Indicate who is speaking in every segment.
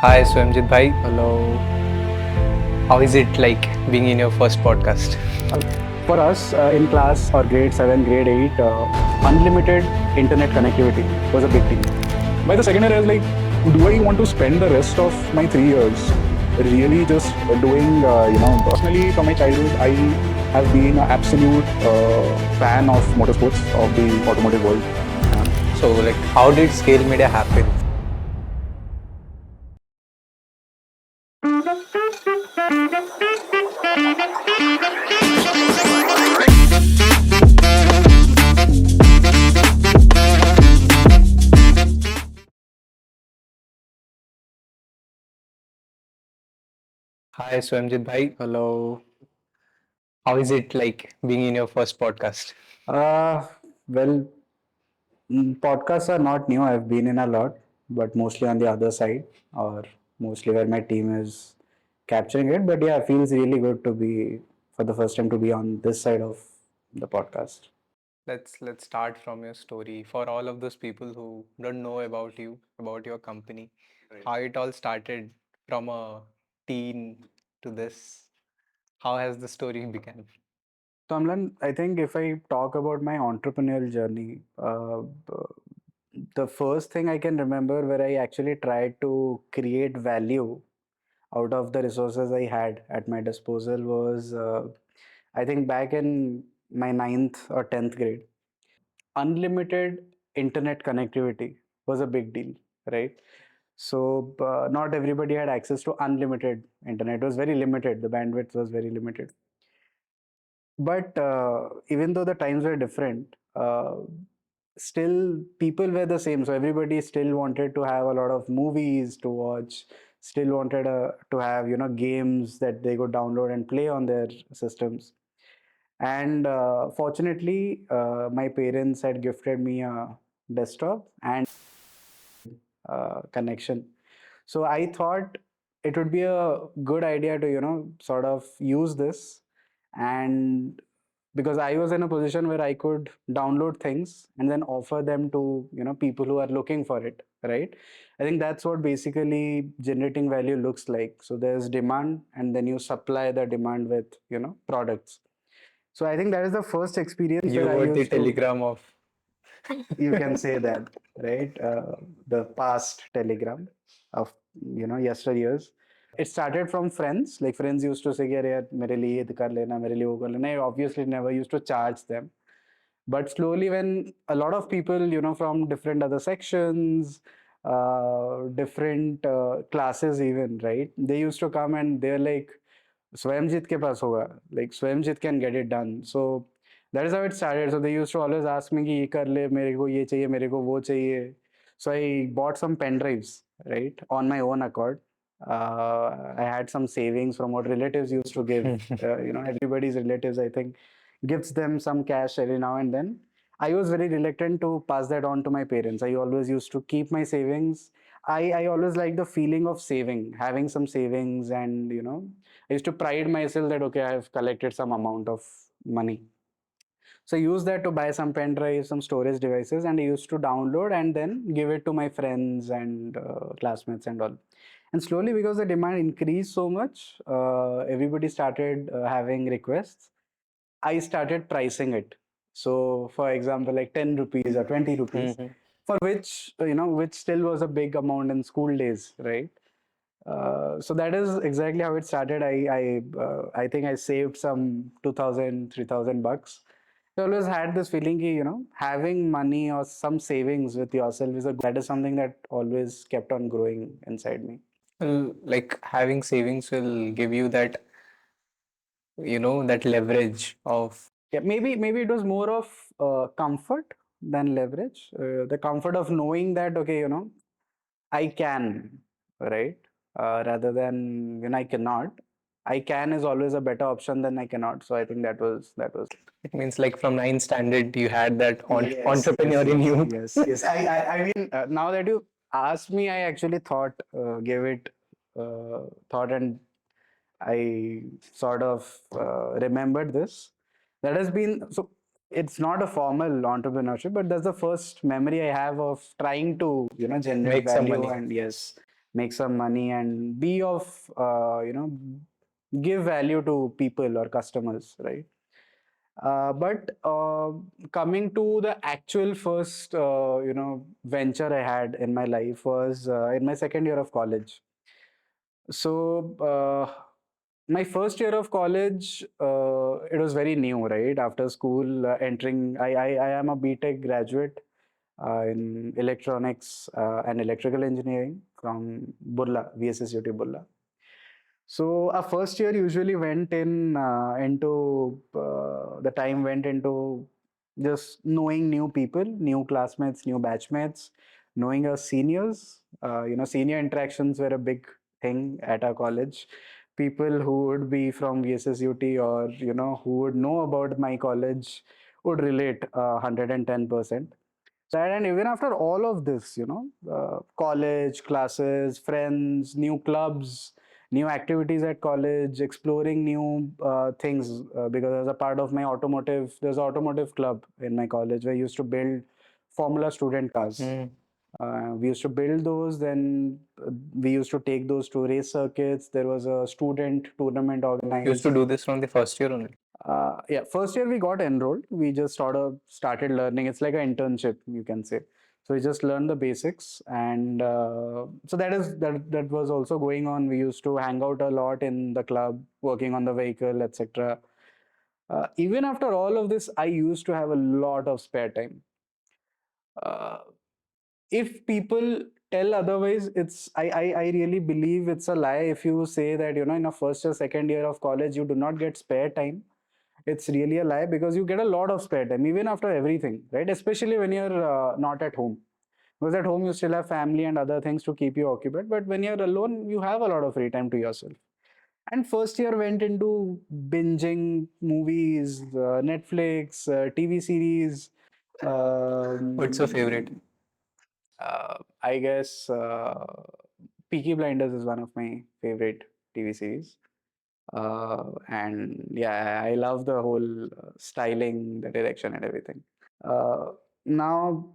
Speaker 1: Hi Swayamjeet bhai,
Speaker 2: Hello.
Speaker 1: how is it like being in your first podcast?
Speaker 2: For us in class or grade 7, grade 8, unlimited internet connectivity was a big deal. By the second year, I was like, do I want to spend the rest of my 3 years really just doing, personally from my childhood, I have been an absolute fan of motorsports, of the automotive world.
Speaker 1: So like how did scale media happen? Hi Swayamjeet bhai,
Speaker 2: Hello.
Speaker 1: how is it like being in your first podcast?
Speaker 2: Uh, well, podcasts are not new. I've been in a lot, but mostly on the other side, or mostly where my team is capturing it. But yeah, it feels really good to be for the first time to be on this side of the podcast.
Speaker 1: Let's start from your story for all of those people who don't know about you, about your company, how it all started from a teen to this. How has the story begun?
Speaker 2: So, Amlan, I think if I talk about my entrepreneurial journey, the first thing I can remember where I actually tried to create value out of the resources I had at my disposal was, I think, back in my ninth or 10th grade. Unlimited internet connectivity was a big deal, right? So, not everybody had access to unlimited internet. It was very limited. The bandwidth was very limited. But even though the times were different, still people were the same. So everybody still wanted to have a lot of movies to watch, still wanted to have games that they could download and play on their systems. And fortunately, my parents had gifted me a desktop and connection. So I thought it would be a good idea to, sort of use this. And because I was in a position where I could download things and then offer them to, people who are looking for it, right? I think that's what basically generating value looks like. So there's demand and then you supply the demand with, products. So I think that is the first experience
Speaker 1: You
Speaker 2: where I
Speaker 1: were the
Speaker 2: used to,
Speaker 1: telegram of
Speaker 2: you can say that, right? The past telegram of yesteryears. It started from friends. Like friends used to say, "अरे यार मेरे लिए ये कर लेना, मेरे लिए वो कर लेना." I obviously never used to charge them. But slowly, when a lot of people, from different other sections, different classes, even, right, they used to come and they're like, Swayamjeet के पास होगा, like Swayamjeet can get it done. So that is how it started. So they used to always ask me कि ये कर ले, मेरे को ये चाहिए, मेरे को वो चाहिए. So I bought some pen drives, right, on my own accord. I had some savings from what relatives used to give. Everybody's relatives, I think, gives them some cash every now and then. I was very reluctant to pass that on to my parents. I always used to keep my savings. I always like the feeling of saving, having some savings, and I used to pride myself that okay, I have collected some amount of money. So I used that to buy some pen drives, some storage devices, and I used to download and then give it to my friends and classmates and all. And slowly, because the demand increased so much, everybody started having requests. I started pricing it. So, for example, like 10 rupees or 20 rupees,
Speaker 1: Mhm.
Speaker 2: for which, which still was a big amount in school days, right? So that is exactly how it started. I think I saved some 2,000, 3,000 bucks. I always had this feeling, having money or some savings with yourself is that is something that always kept on growing inside me.
Speaker 1: Well, like having savings will give you that, that leverage of
Speaker 2: Yeah, maybe it was more of comfort than leverage. The comfort of knowing that okay, I can, right? Rather than when I cannot. I can is always a better option than I cannot. So I think that was.
Speaker 1: it means like from ninth standard you had that
Speaker 2: Yes,
Speaker 1: entrepreneur
Speaker 2: yes,
Speaker 1: in
Speaker 2: yes,
Speaker 1: you.
Speaker 2: yes, yes. I mean, now that you asked me, I actually gave it thought, and I sort of remembered this. That has been so. It's not a formal entrepreneurship, but that's the first memory I have of trying to, generate
Speaker 1: Make some
Speaker 2: value.
Speaker 1: money.
Speaker 2: And yes, make some money, and be of, give value to people or customers, right? But coming to the actual first, venture I had in my life was in my second year of college. So, my first year of college, it was very new, right? After school, I am a BTech graduate in electronics and electrical engineering from Burla, VSSUT Burla. So our first year usually went into the time went into just knowing new people, new classmates, new batchmates, knowing our seniors. Senior interactions were a big thing at our college. People who would be from VSSUT or who would know about my college would relate 110%. And even after all of this, college, classes, friends, new clubs, new activities at college, exploring new things, because as a part of my there's an automotive club in my college where I used to build Formula student cars.
Speaker 1: Mm.
Speaker 2: We used to build those, then we used to take those to race circuits. There was a student tournament
Speaker 1: Used to
Speaker 2: organized.
Speaker 1: do this from the first year only.
Speaker 2: Yeah, first year we got enrolled. We just sort of started learning. It's like an internship, you can say. So we just learned the basics, and so that was also going on. We used to hang out a lot in the club, working on the vehicle, etc. Even after all of this, I used to have a lot of spare time. Uh, if people tell otherwise, I really believe it's a lie if you say that in a first or second year of college you do not get spare time. It's really a lie, because you get a lot of spare time even after everything, right? Especially when you're not at home, because at home you still have family and other things to keep you occupied, but when you're alone you have a lot of free time to yourself. And first year went into binging movies, Netflix, TV series.
Speaker 1: What's your favorite?
Speaker 2: um, I guess Peaky Blinders is one of my favorite TV series. And yeah, I love the whole styling, the direction, and everything. Now,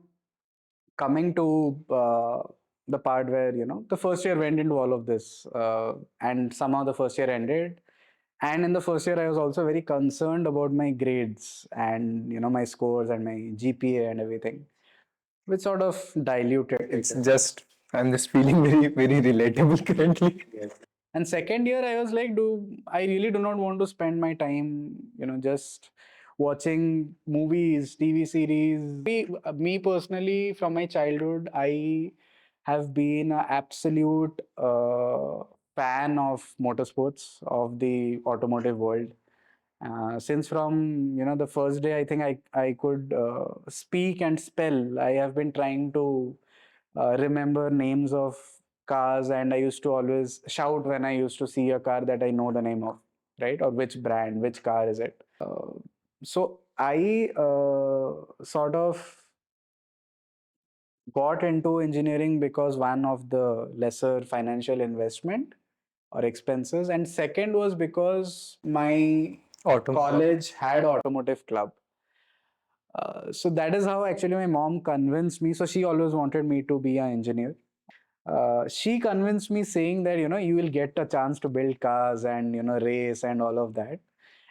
Speaker 2: coming to the part where the first year went into all of this, and somehow the first year ended. And in the first year, I was also very concerned about my grades and my scores and my GPA and everything, which sort of diluted.
Speaker 1: It's just I'm just feeling very very relatable currently.
Speaker 2: And second year, I was like, I really do not want to spend my time, just watching movies, TV series. Me personally, from my childhood, I have been an absolute fan of motorsports, of the automotive world. Since from the first day, I think I could speak and spell. I have been trying to remember names of cars, and I used to always shout when I used to see a car that I know the name of, right? Or which brand, which car is it? So I sort of got into engineering because one of the lesser financial investment or expenses, and second was because my
Speaker 1: Autumn.
Speaker 2: college had automotive club. So that is how actually my mom convinced me. So she always wanted me to be an engineer. She convinced me saying that you will get a chance to build cars and race and all of that,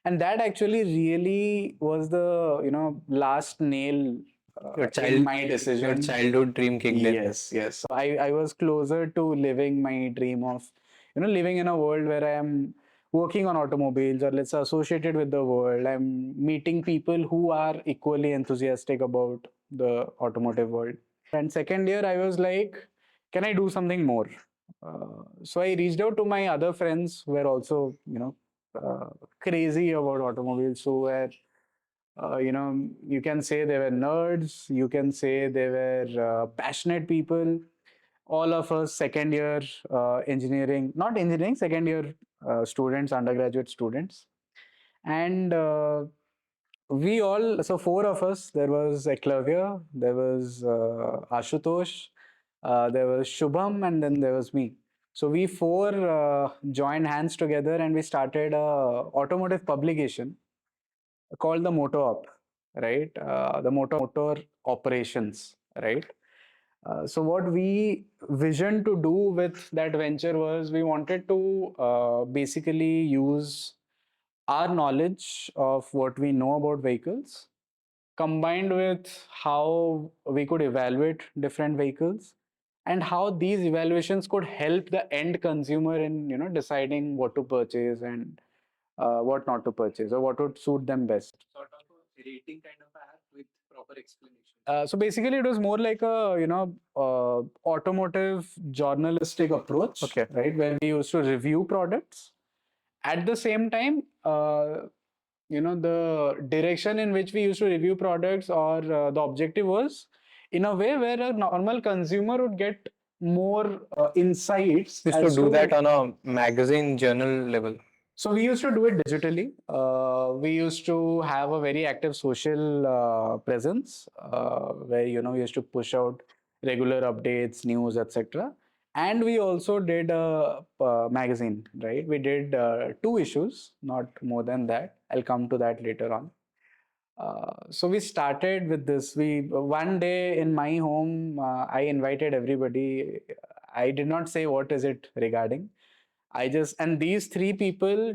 Speaker 2: and that actually really was the last nail
Speaker 1: Your
Speaker 2: in
Speaker 1: child,
Speaker 2: my
Speaker 1: your
Speaker 2: decision.
Speaker 1: childhood dream kicked in.
Speaker 2: Yes, yes. So I was closer to living my dream of, living in a world where I am working on automobiles, or let's say associated with the world. I'm meeting people who are equally enthusiastic about the automotive world. And second year, I was like, can I do something more? So I reached out to my other friends who were also, crazy about automobiles. So were you can say they were nerds, you can say they were passionate people. All of us second year engineering, not engineering, second year students, undergraduate students. And we all, so four of us, there was Eklavya, there was Ashutosh, there was Shubham, and then there was me. So we four joined hands together and we started a automotive publication called the Motor Op, right? The Motor Operations, right? So what we visioned to do with that venture was we wanted to basically use our knowledge of what we know about vehicles combined with how we could evaluate different vehicles and how these evaluations could help the end consumer in deciding what to purchase and what not to purchase or what would suit them best. So basically, it was more like a automotive journalistic approach,
Speaker 1: Okay.
Speaker 2: right? Where we used to review products. At the same time, the direction in which we used to review products or the objective was in a way where a normal consumer would get more insights
Speaker 1: Used to
Speaker 2: as
Speaker 1: do
Speaker 2: to.
Speaker 1: that on a magazine journal level.
Speaker 2: So we used to do it digitally. We used to have a very active social presence where we used to push out regular updates, news, etc. And we also did a magazine, right? We did 2 issues, not more than that. I'll come to that later on. So we started with this. We one day in my home, I invited everybody. I did not say what is it regarding. I just and these 3 people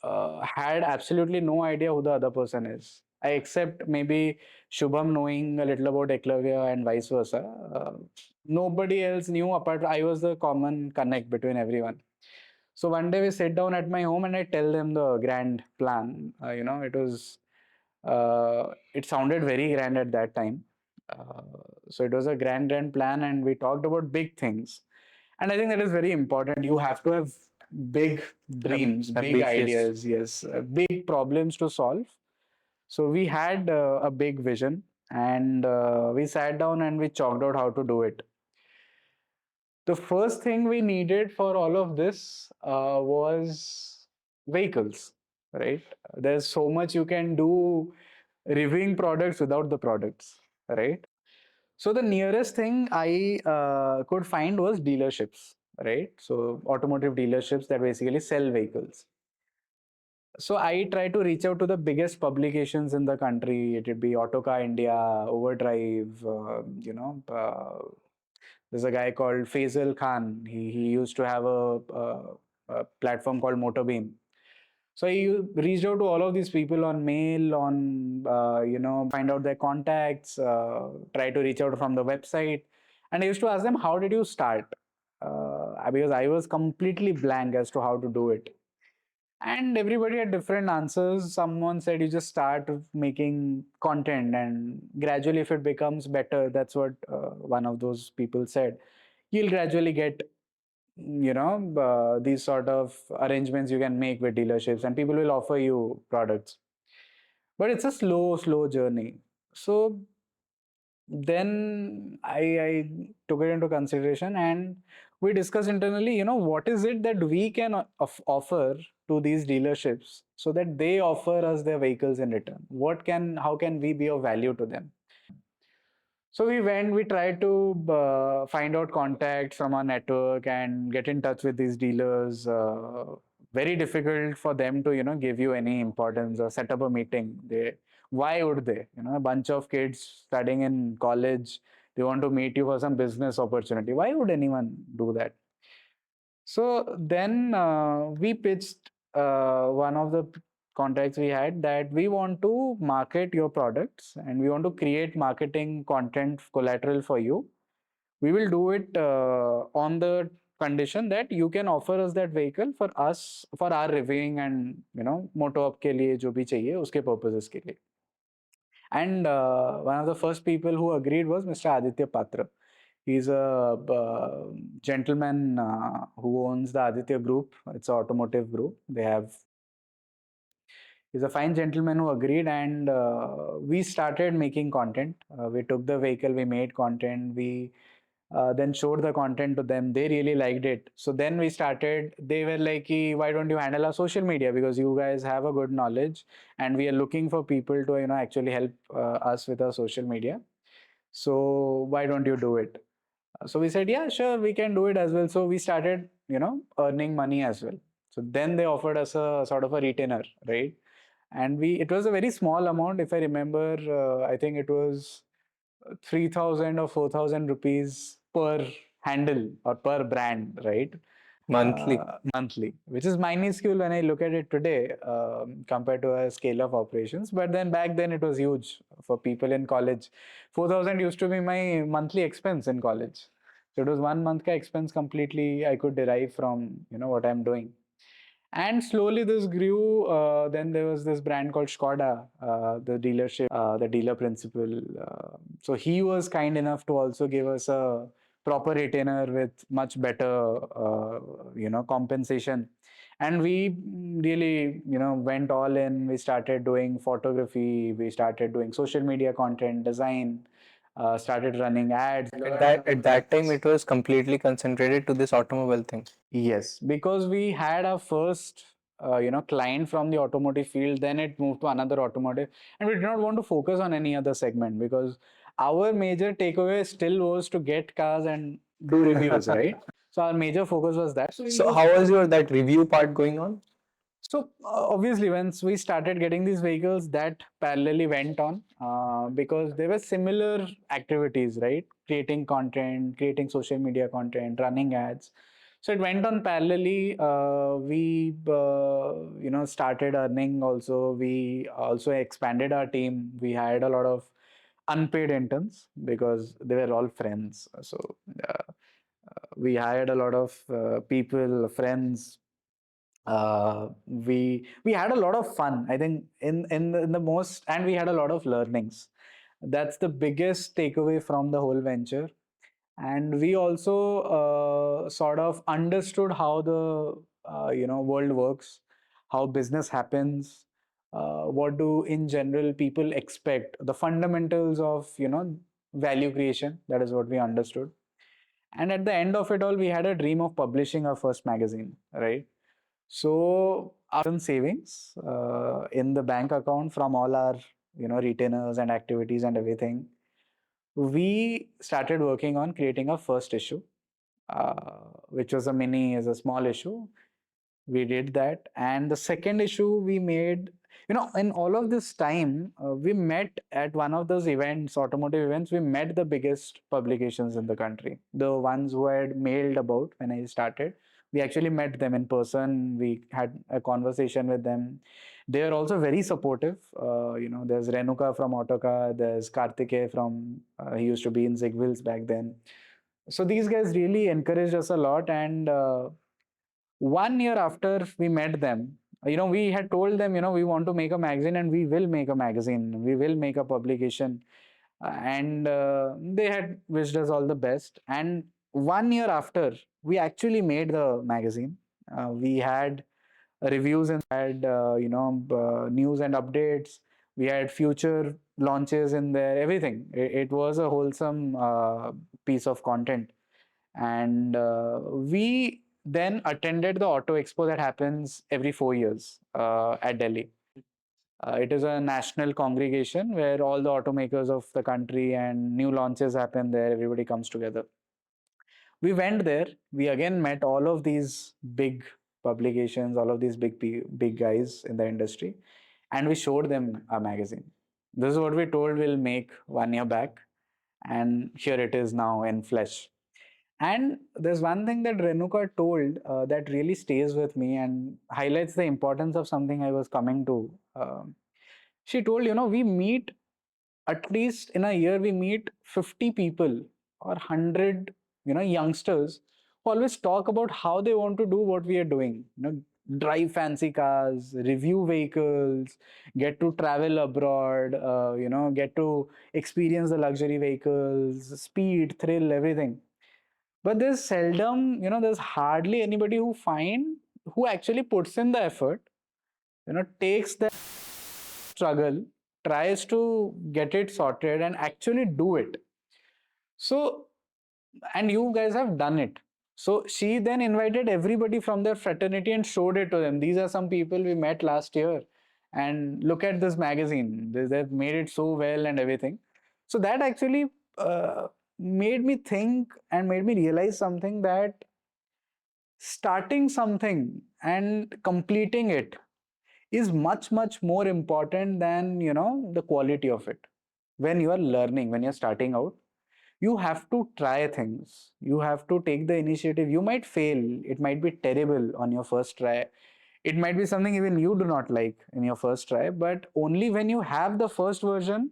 Speaker 2: had absolutely no idea who the other person is. I except maybe Shubham knowing a little about Eklavya and vice versa. Nobody else knew apart. I was the common connect between everyone. So one day we sit down at my home and I tell them the grand plan. It sounded very grand at that time. Uh, so it was a grand plan, and we talked about big things. And I think that is very important. You have to have big dreams, big
Speaker 1: Ambitious.
Speaker 2: ideas, yes, big problems to solve. So we had a big vision, and we sat down and we chalked out how to do it. The first thing we needed for all of this was vehicles, right? There's so much you can do reviewing products without the products, right? So the nearest thing I could find was dealerships, right? So automotive dealerships that basically sell vehicles. So I try to reach out to the biggest publications in the country. It would be Autocar India, Overdrive. There's a guy called Faisal Khan. He used to have a platform called Motorbeam. So I reached out to all of these people on mail, on find out their contacts, try to reach out from the website, and I used to ask them, "How did you start?" Because I was completely blank as to how to do it, and everybody had different answers. Someone said you just start making content, and gradually, if it becomes better, that's what one of those people said. You'll gradually get these sort of arrangements you can make with dealerships and people will offer you products, but it's a slow journey. So then I took it into consideration and we discussed internally, what is it that we can offer to these dealerships so that they offer us their vehicles in return. How can we be of value to them? So we tried to find out contacts from our network and get in touch with these dealers. Very difficult for them to, give you any importance or set up a meeting. Why would they? A bunch of kids studying in college, they want to meet you for some business opportunity. Why would anyone do that? So then we pitched one of the contacts we had that we want to market your products and we want to create marketing content collateral for you. We will do it on the condition that you can offer us that vehicle for our reviewing and moto up के लिए जो भी चाहिए उसके purposes के लिए. And one of the first people who agreed was Mr. Aditya Patra. He's a gentleman who owns the Aditya Group. It's an automotive group. He's a fine gentleman who agreed, and we started making content. We took the vehicle, we made content, we then showed the content to them. They really liked it. So then we started. They were like, "Why don't you handle our social media? Because you guys have a good knowledge, and we are looking for people to actually help us with our social media. So why don't you do it?" So we said, yeah, sure, we can do it as well. So we started, earning money as well. So then they offered us a sort of a retainer, right? And it was a very small amount. If I remember, I think it was 3,000 or 4,000 rupees per handle or per brand, right?
Speaker 1: Monthly.
Speaker 2: Monthly, which is minuscule when I look at it today compared to a scale of operations. But then back then it was huge for people in college. 4,000 used to be my monthly expense in college. So it was 1 month ka expense completely I could derive from what I'm doing. And slowly this grew. Then there was this brand called Skoda, the dealership, the dealer principal. So he was kind enough to also give us a proper retainer with much better, compensation. And we really, went all in. We started doing photography. We started doing social media content, design. Started running ads.
Speaker 1: At that time, it was completely concentrated to this automobile thing.
Speaker 2: Yes, because we had our first, client from the automotive field. Then it moved to another automotive, and we did not want to focus on any other segment because our major takeaway still was to get cars and do reviews, right? So our major focus was that. So we
Speaker 1: So
Speaker 2: used
Speaker 1: how was your that review part going on?
Speaker 2: so obviously, once we started getting these vehicles, that parallelly went on because there were similar activities, right? Creating content, creating social media content, running ads. So it went on parallelly. We, started earning also. We also expanded our team. We hired a lot of unpaid interns because they were all friends. So uh, we hired a lot of people, friends. We had a lot of fun. I think in the most, and we had a lot of learnings. That's the biggest takeaway from the whole venture. And we also sort of understood how the world works, how business happens, what do in general people expect, the fundamentals of value creation. That is what we understood. And at the end of it all, we had a dream of publishing our first magazine, right? So our savings in the bank account from all our retainers and activities and everything, we started working on creating a first issue, which was is a small issue. We did that, and the second issue we made, in all of this time, we met at one of those events, automotive events. We met the biggest publications in the country, the ones who had mailed about when I started. We actually met them in person. We had a conversation with them. They are also very supportive. There's Renuka from Autocar, there's Kartike from he used to be in Zigwheels back then. So these guys really encouraged us a lot. And 1 year after we met them, we had told them, we want to make a magazine and we will make a magazine, we will make a publication. And they had wished us all the best. And 1 year after, we actually made the magazine. We had reviews and had, news and updates. We had future launches in there, everything. It was a wholesome piece of content. And we then attended the Auto Expo that happens every 4 years at Delhi. It is a national congregation where all the automakers of the country and new launches happen there. Everybody comes together. We went there. We again met all of these big publications, all of these big guys in the industry, and we showed them our magazine. This is what we told we'll make 1 year back, and here it is now in flesh. And there's one thing that Renuka told that really stays with me and highlights the importance of something I was coming to. She told, we meet at least in a year, we meet 50 people or 100, youngsters who always talk about how they want to do what we are doing. Drive fancy cars, review vehicles, get to travel abroad, get to experience the luxury vehicles, speed, thrill, everything. But there's seldom, there's hardly anybody who actually puts in the effort, takes the struggle, tries to get it sorted and actually do it. So, and you guys have done it. So she then invited everybody from their fraternity and showed it to them. These are some people we met last year, and look at this magazine. They've made it so well and everything. So that actually made me think and made me realize something, that starting something and completing it is much more important than the quality of it. when you are learning, when you're starting out, you have to try things. You have to take the initiative. You might fail. It might be terrible on your first try. It might be something even you do not like in your first try, but only when you have the first version,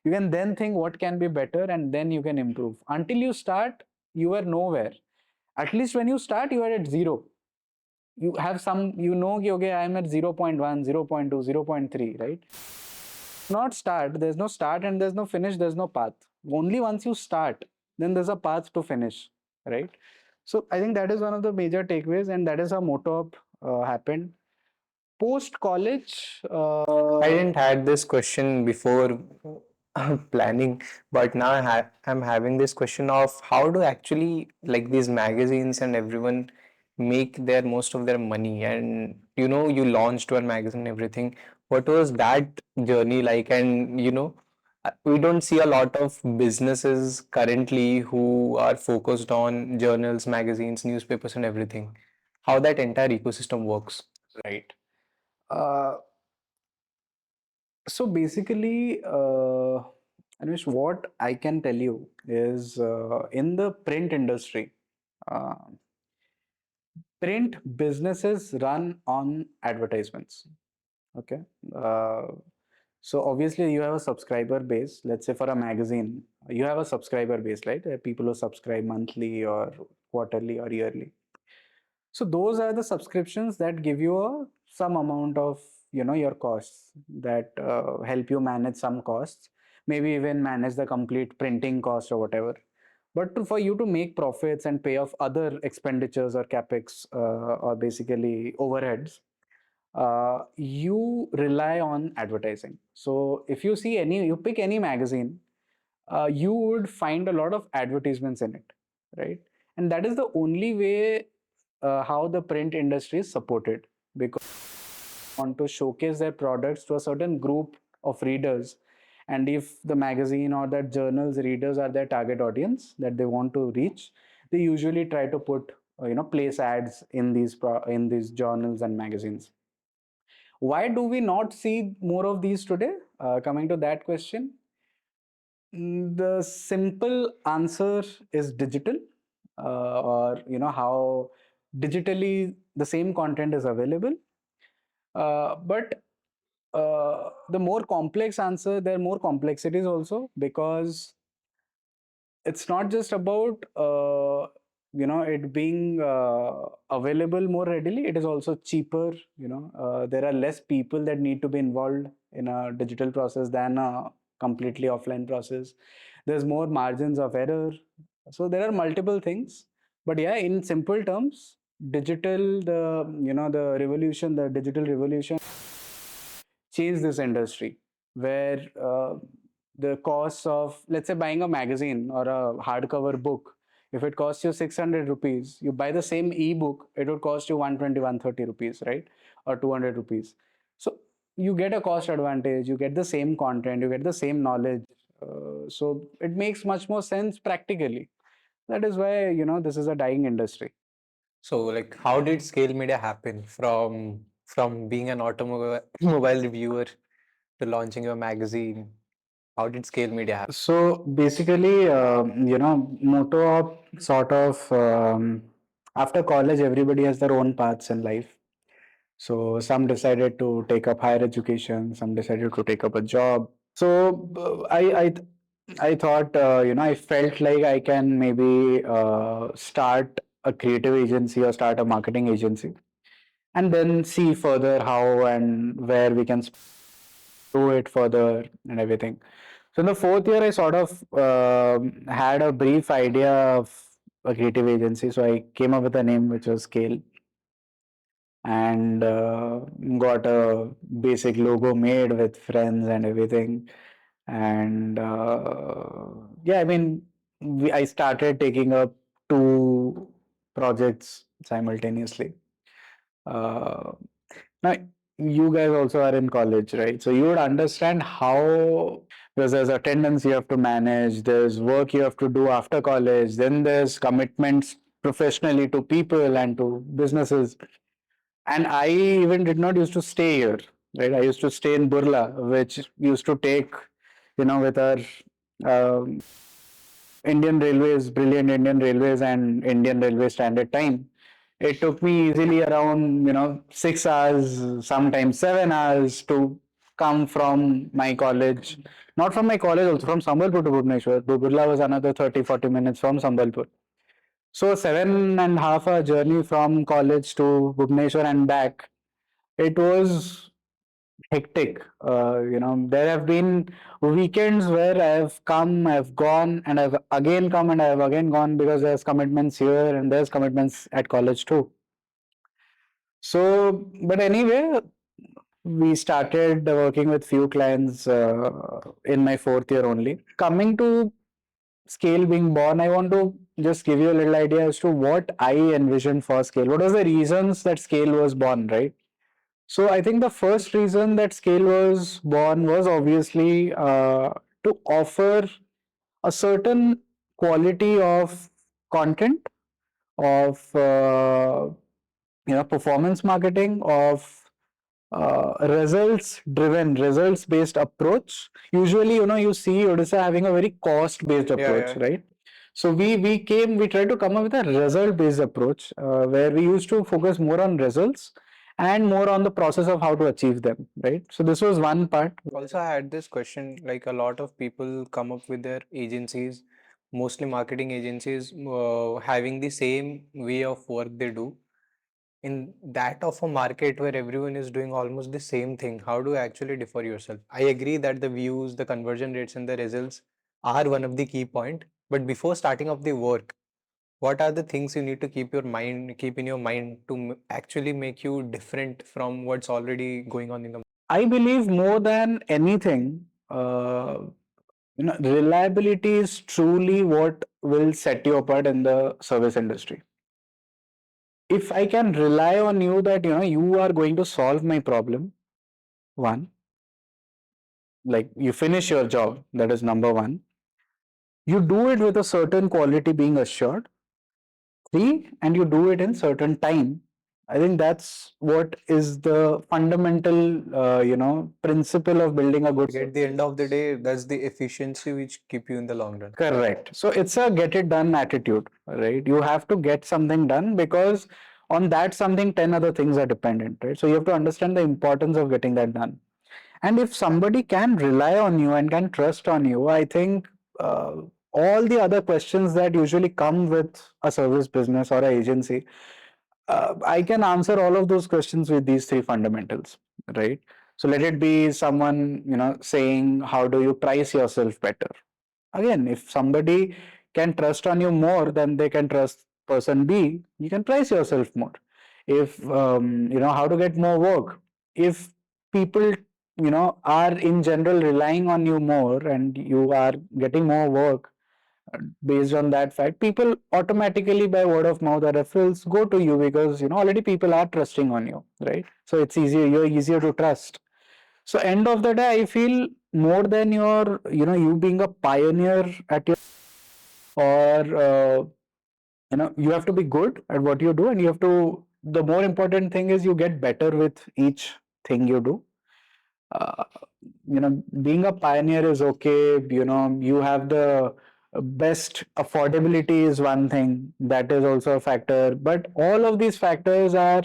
Speaker 2: you can then think what can be better and then you can improve. Until you start, you are nowhere. At least when you start, you are at zero. You have some, you know, okay, I am at 0.1, 0.2, 0.3, right? Not start, there's no start and there's no finish, there's no path. Only once you start, then there's a path to finish, right? So I think that is one of the major takeaways, and that is how Moto happened. Post college,
Speaker 1: I didn't had this question before planning, but now I'm having this question of how do actually like these magazines and everyone make their most of their money. And you launched one magazine and everything. What was that journey like? And we don't see a lot of businesses currently who are focused on journals, magazines, newspapers, and everything. How that entire ecosystem works.
Speaker 2: right? Uh, so basically, Anish, what I can tell you is in the print industry, uh, print businesses run on advertisements. Okay. Uh, so obviously you have a subscriber base. Let's say for a magazine, you have a subscriber base, right? There are people who subscribe monthly or quarterly or yearly. So those are the subscriptions that give you some amount of your costs that help you manage some costs, maybe even manage the complete printing cost or whatever. But for you to make profits and pay off other expenditures or capex or basically overheads, you rely on advertising. So if you see any, you pick any magazine, you would find a lot of advertisements in it, right? And that is the only way how the print industry is supported, because they want to showcase their products to a certain group of readers. And if the magazine or that journal's readers are their target audience that they want to reach, they usually try to put place ads in in these journals and magazines. Why do we not see more of these today? Coming to that question, the simple answer is digital, or how digitally the same content is available. But the more complex answer, there are more complexities also, because it's not just about it being available more readily. It is also cheaper. There are less people that need to be involved in a digital process than a completely offline process. There's more margins of error. So there are multiple things, but yeah, in simple terms, digital the the revolution, the digital revolution change this industry, where the cost of, let's say, buying a magazine or a hardcover book, if it costs you 600 rupees, you buy the same ebook, it would cost you 120, 130 rupees, right? Or 200 rupees. So you get a cost advantage, you get the same content, you get the same knowledge. So it makes much more sense practically. That is why this is a dying industry.
Speaker 1: So, like, how did scale media happen from being an automobile mobile reviewer to launching your magazine? How did scale media happen?
Speaker 2: So basically, Moto Op sort of, after college, everybody has their own paths in life. So some decided to take up higher education, some decided to take up a job. So I thought, I felt like I can maybe start a creative agency or start a marketing agency, and then see further how and where we can do it further and everything. So in the fourth year, I sort of had a brief idea of a creative agency. So I came up with a name which was Scale, and got a basic logo made with friends and everything. And yeah, I mean, I started taking up two projects simultaneously. Uh, Now, you guys also are in college, right? So you would understand how, because there's attendance you have to manage, there's work you have to do after college, then there's commitments professionally to people and to businesses. And I even did not used to stay here, right? I used to stay in Burla, which used to take with our um, Indian Railways, brilliant Indian Railways and Indian Railway Standard Time. It took me easily around, 6 hours, sometimes 7 hours to come from my college. Not from my college, also from Sambalpur to Bhubaneswar. Burla was another 30-40 minutes from Sambalpur. So 7.5 hour journey from college to Bhubaneswar and back. It was hectic. There have been weekends where I've come, I've gone, and I've again come and I've again gone because there's commitments here and there's commitments at college too. So, but anyway, we started working with few clients in my fourth year only. Coming to Scale being born, I want to just give you a little idea as to what I envisioned for Scale. What was the reasons that Scale was born, right? So I think the first reason that Scale was born was obviously to offer a certain quality of content, of performance marketing, of results driven, results based approach. Usually, you see Odisha having a very cost based
Speaker 1: Yeah,
Speaker 2: approach,
Speaker 1: yeah.
Speaker 2: right? So we tried to come up with a result based approach where we used to focus more on results and more on the process of how to achieve them, right? So this was one part.
Speaker 1: Also, I had this question, like a lot of people come up with their agencies, mostly marketing agencies, having the same way of work they do. In that of a market where everyone is doing almost the same thing, how do you actually differ yourself? I agree that the views, the conversion rates, and the results are one of the key point. But before starting up the work, what are the things you need to keep in your mind to actually make you different from what's already going on in the
Speaker 2: I believe more than anything, reliability is truly what will set you apart in the service industry. If I can rely on you that you are going to solve my problem, one, like you finish your job, that is number one. You do it with a certain quality being assured. Three, and you do it in certain time. I think that's what is the fundamental, principle of building a good
Speaker 1: like at the end
Speaker 2: service
Speaker 1: of the
Speaker 2: business.
Speaker 1: day, that's the efficiency which keep you in the long run.
Speaker 2: Correct. So it's a get it done attitude, right? You have to get something done because on that something, 10 other things are dependent, right? So you have to understand the importance of getting that done. And if somebody can rely on you and can trust on you, I think uh, all the other questions that usually come with a service business or an agency, I can answer all of those questions with these three fundamentals, right? So let it be someone, saying, how do you price yourself better? Again, if somebody can trust on you more than they can trust person B, you can price yourself more. If how to get more work. If people are in general relying on you more and you are getting more work based on that fact, people automatically by word of mouth or referrals go to you because already people are trusting on you, right? So it's easier, you're easier to trust. So end of the day, I feel more than your, you being a pioneer at your or you have to be good at what you do, and you have to. The more important thing is you get better with each thing you do. Uh, Being a pioneer is okay. You have the best affordability is one thing that is also a factor, but all of these factors are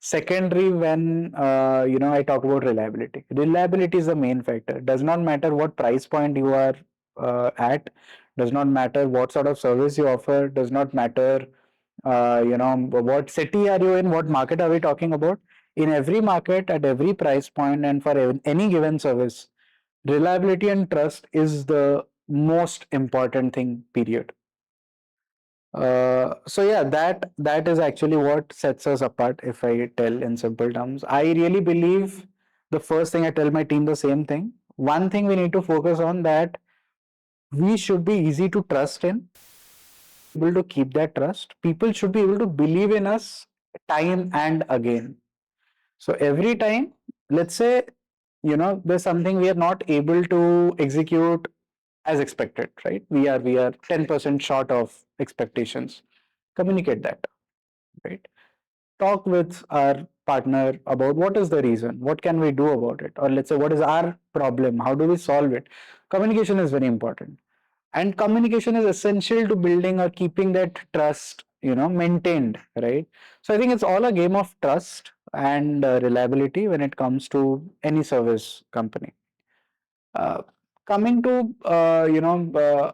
Speaker 2: secondary when I talk about reliability. Reliability is the main factor. Does not matter what price point you are at, does not matter what sort of service you offer, does not matter what city are you in, what market are we talking about. In every market, at every price point, and for any given service, reliability and trust is the most important thing, period. So yeah, that is actually what sets us apart. If I tell in simple terms, I really believe the first thing I tell my team the same thing. One thing we need to focus on, that we should be easy to trust in, able to keep that trust. People should be able to believe in us time and again. So every time, let's say, there's something we are not able to execute as expected, right? We are 10% short of expectations. Communicate that, right? Talk with our partner about what is the reason, what can we do about it, or let's say what is our problem, how do we solve it. Communication is very important, and communication is essential to building or keeping that trust, maintained, right? So I think it's all a game of trust and reliability when it comes to any service company. uh, Coming to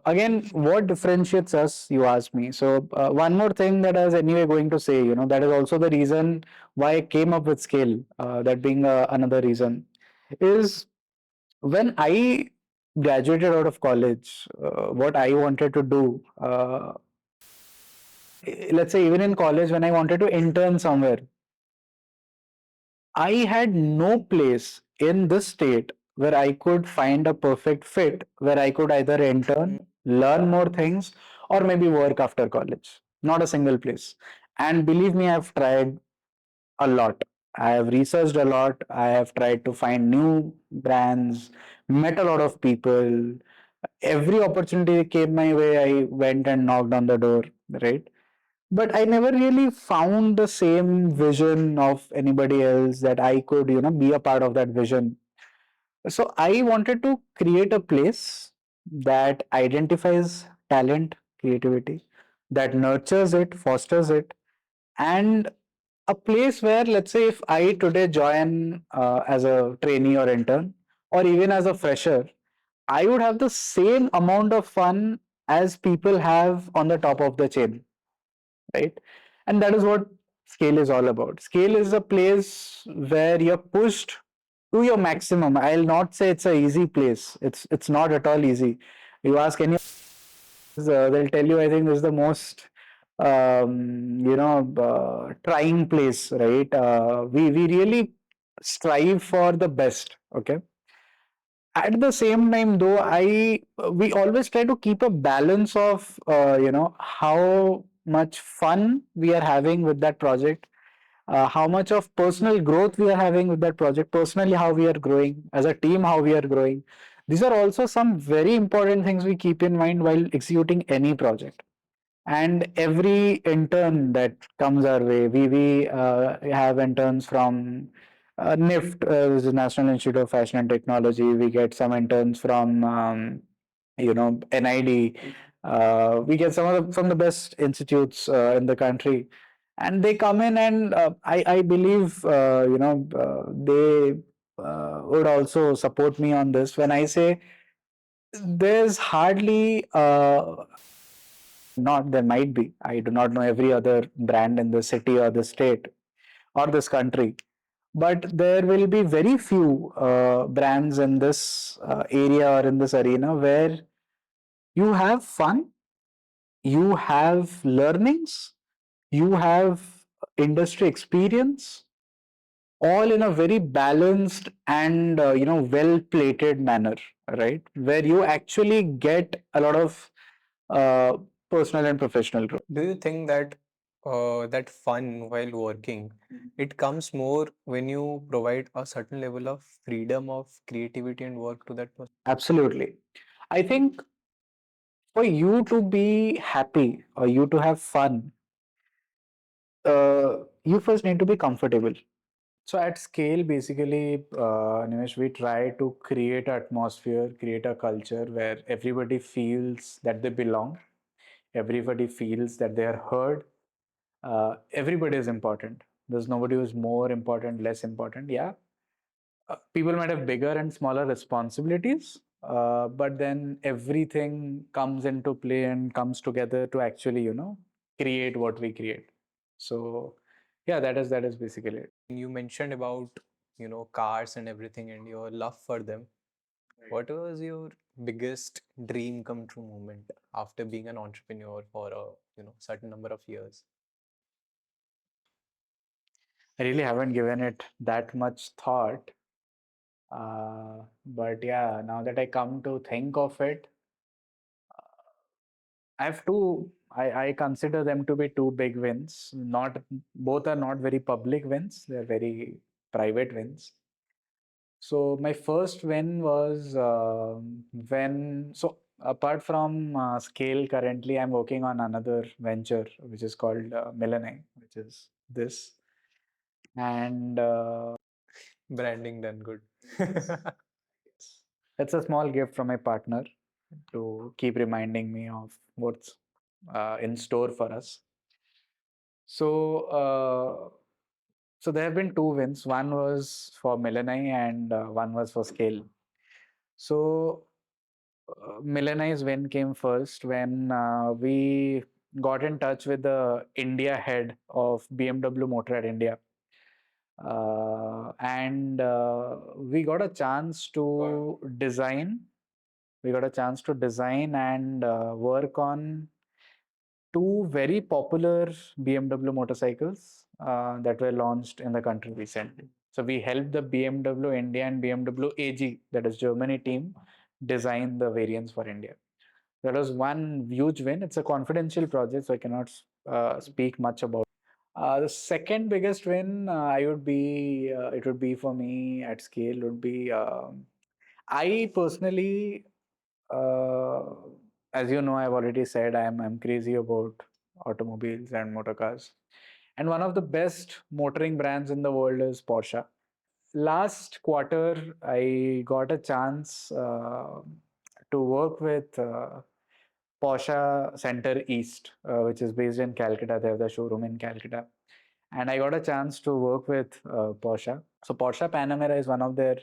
Speaker 2: again, what differentiates us, you asked me. So one more thing that I was anyway going to say, that is also the reason why I came up with scale, that being another reason, is when I graduated out of college, what I wanted to do, let's say even in college, when I wanted to intern somewhere, I had no place in this state where I could find a perfect fit, where I could either intern, learn more things, or maybe work after college. Not a single place. And believe me, I've tried a lot. I have researched a lot. I have tried to find new brands, met a lot of people. Every opportunity that came my way, I went and knocked on the door, right? But I never really found the same vision of anybody else that I could, be a part of that vision. So I wanted to create a place that identifies talent, creativity, that nurtures it, fosters it, and a place where, let's say, if I today join as a trainee or intern, or even as a fresher, I would have the same amount of fun as people have on the top of the chain, right? And that is what scale is all about. Scale is a place where you're pushed to your maximum. I'll not say it's a easy place. It's not at all easy. You ask any, they'll tell you, I think this is the most trying place, right? We really strive for the best. Okay. At the same time, though, I we always try to keep a balance of how much fun we are having with that project, how much of personal growth we are having with that project, personally how we are growing, as a team how we are growing. These are also some very important things we keep in mind while executing any project. And every intern that comes our way, we have interns from NIFT, which is National Institute of Fashion and Technology. We get some interns from NID. We get some of the best institutes in the country, and they come in, and I believe they would also support me on this when I say there's hardly not, there might be. I do not know every other brand in the city or the state or this country, but there will be very few brands in this area or in this arena where you have fun, you have learnings, you have industry experience, all in a very balanced and well plated manner, right? Where you actually get a lot of uh, personal and professional growth.
Speaker 1: Do you think that that fun while working, it comes more when you provide a certain level of freedom of creativity and work to that person?
Speaker 2: Absolutely. I think for you to be happy or you to have fun, you first need to be comfortable. So at scale, basically, Nimesh, we try to create an atmosphere, create a culture where everybody feels that they belong, everybody feels that they are heard, everybody is important. There's nobody who's more important, less important. Yeah, people might have bigger and smaller responsibilities, but then everything comes into play and comes together to actually, create what we create. So, yeah, that is basically it.
Speaker 1: You mentioned about, cars and everything and your love for them. What was your biggest dream come true moment after being an entrepreneur for a, certain number of years?
Speaker 2: I really haven't given it that much thought. But yeah, now that I come to think of it, I have two. I consider them to be two big wins. Not both are not very public wins. They're very private wins. So my first win was when. So apart from Scale, currently I'm working on another venture which is called Millennium, which is this. And
Speaker 1: Branding done good.
Speaker 2: it's a small gift from my partner to keep reminding me of what's in store for us. So, so there have been two wins. One was for Millenai and one was for Scale. So, Millenai's win came first when we got in touch with the India head of BMW Motorrad India. And we got a chance to design. We got a chance to design and work on two very popular BMW motorcycles that were launched in the country recently. So we helped the BMW India and BMW AG, that is Germany team, design the variants for India. That was one huge win. It's a confidential project, so I cannot speak much about. The second biggest win, I would be it would be for me at scale would be I personally, uh, as you know, I've already said I'm crazy about automobiles and motor cars, and one of the best motoring brands in the world is Porsche. Last quarter, I got a chance to work with Porsche Center East, which is based in Calcutta. They have the showroom in Calcutta. And I got a chance to work with Porsche. So Porsche Panamera is one of their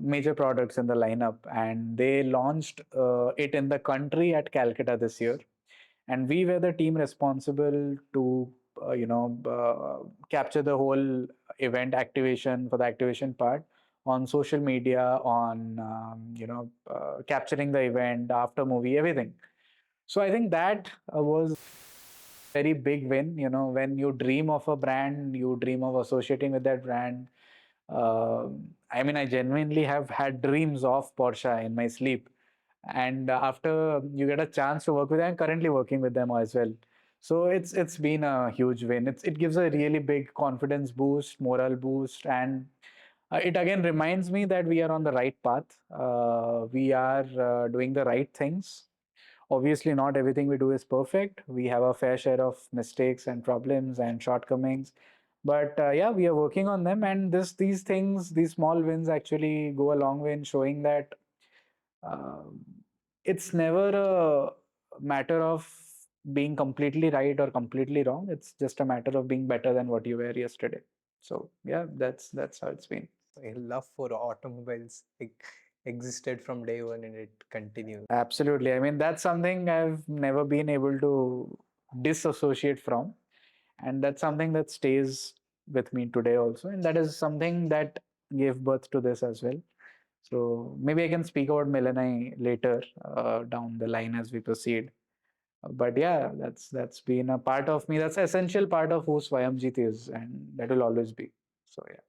Speaker 2: major products in the lineup, and they launched it in the country at Calcutta this year. And we were the team responsible to, capture the whole event activation for the activation part on social media, on capturing the event, after movie, everything. So I think that was very big win. You know, when you dream of a brand, you dream of associating with that brand. I mean, I genuinely have had dreams of Porsche in my sleep, and after you get a chance to work with them, I'm currently working with them as well. So it's been a huge win. It gives a really big confidence boost, morale boost, and it again reminds me that we are on the right path. We are doing the right things. Obviously, not everything we do is perfect. We have a fair share of mistakes and problems and shortcomings. But yeah, we are working on them. And these things, these small wins actually go a long way in showing that um it's never a matter of being completely right or completely wrong. It's just a matter of being better than what you were yesterday. So yeah, that's how it's been.
Speaker 1: A love for automobiles existed from day one and it continues.
Speaker 2: Absolutely. I mean, that's something I've never been able to disassociate from. And that's something that stays with me today also. And that is something that gave birth to this as well. So maybe I can speak about Millenai later down the line as we proceed. But yeah, that's been a part of me. That's an essential part of who Swayamjeet is, and that will always be. So yeah.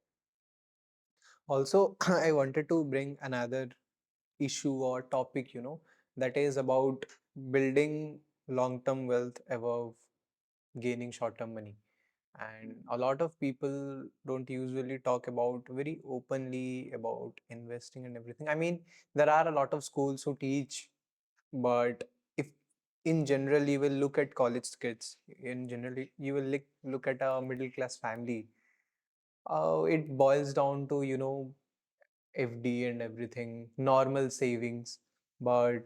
Speaker 1: Also, I wanted to bring another issue or topic, that is about building long-term wealth above gaining short-term money. And a lot of people don't usually talk about very openly about investing and everything. I mean, there are a lot of schools who teach, but if in general you will look at college kids, in generally you will look at a middle class family, it boils down to, FD and everything, normal savings. But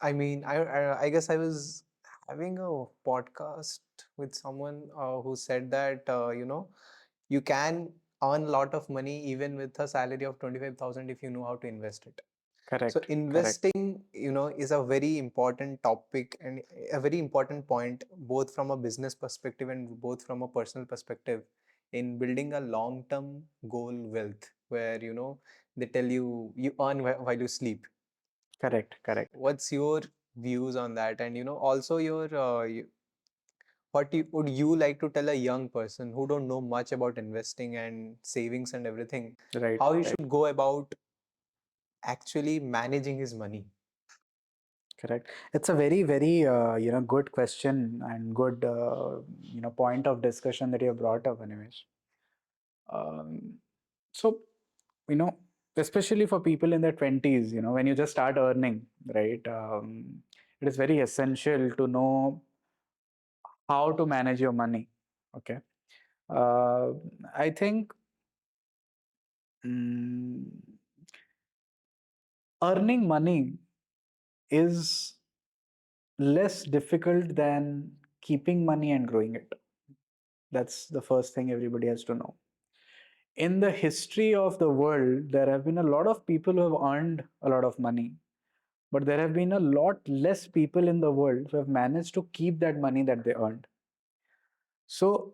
Speaker 1: I mean, I guess I was having a podcast with someone who said that you can earn a lot of money even with a salary of 25,000 if you know how to invest it. So
Speaker 2: Correct. Correct.
Speaker 1: investing, is a very important topic and a very important point, both from a business perspective and both from a personal perspective, in building a long-term goal wealth, where they tell you you earn while you sleep.
Speaker 2: Correct. Correct.
Speaker 1: What's your views on that? And also your would you like to tell a young person who don't know much about investing and savings and everything,
Speaker 2: Right.
Speaker 1: how he
Speaker 2: Right.
Speaker 1: should go about actually managing his money?
Speaker 2: Correct. It's a very, very good question and good point of discussion that you have brought up, anyways. Um, so you know, especially for people in their 20s, when you just start earning, right? It is very essential to know how to manage your money. Okay. Uh, I think mm, earning money is less difficult than keeping money and growing it. That's the first thing everybody has to know. In the history of the world, there have been a lot of people who have earned a lot of money, but there have been a lot less people in the world who have managed to keep that money that they earned. So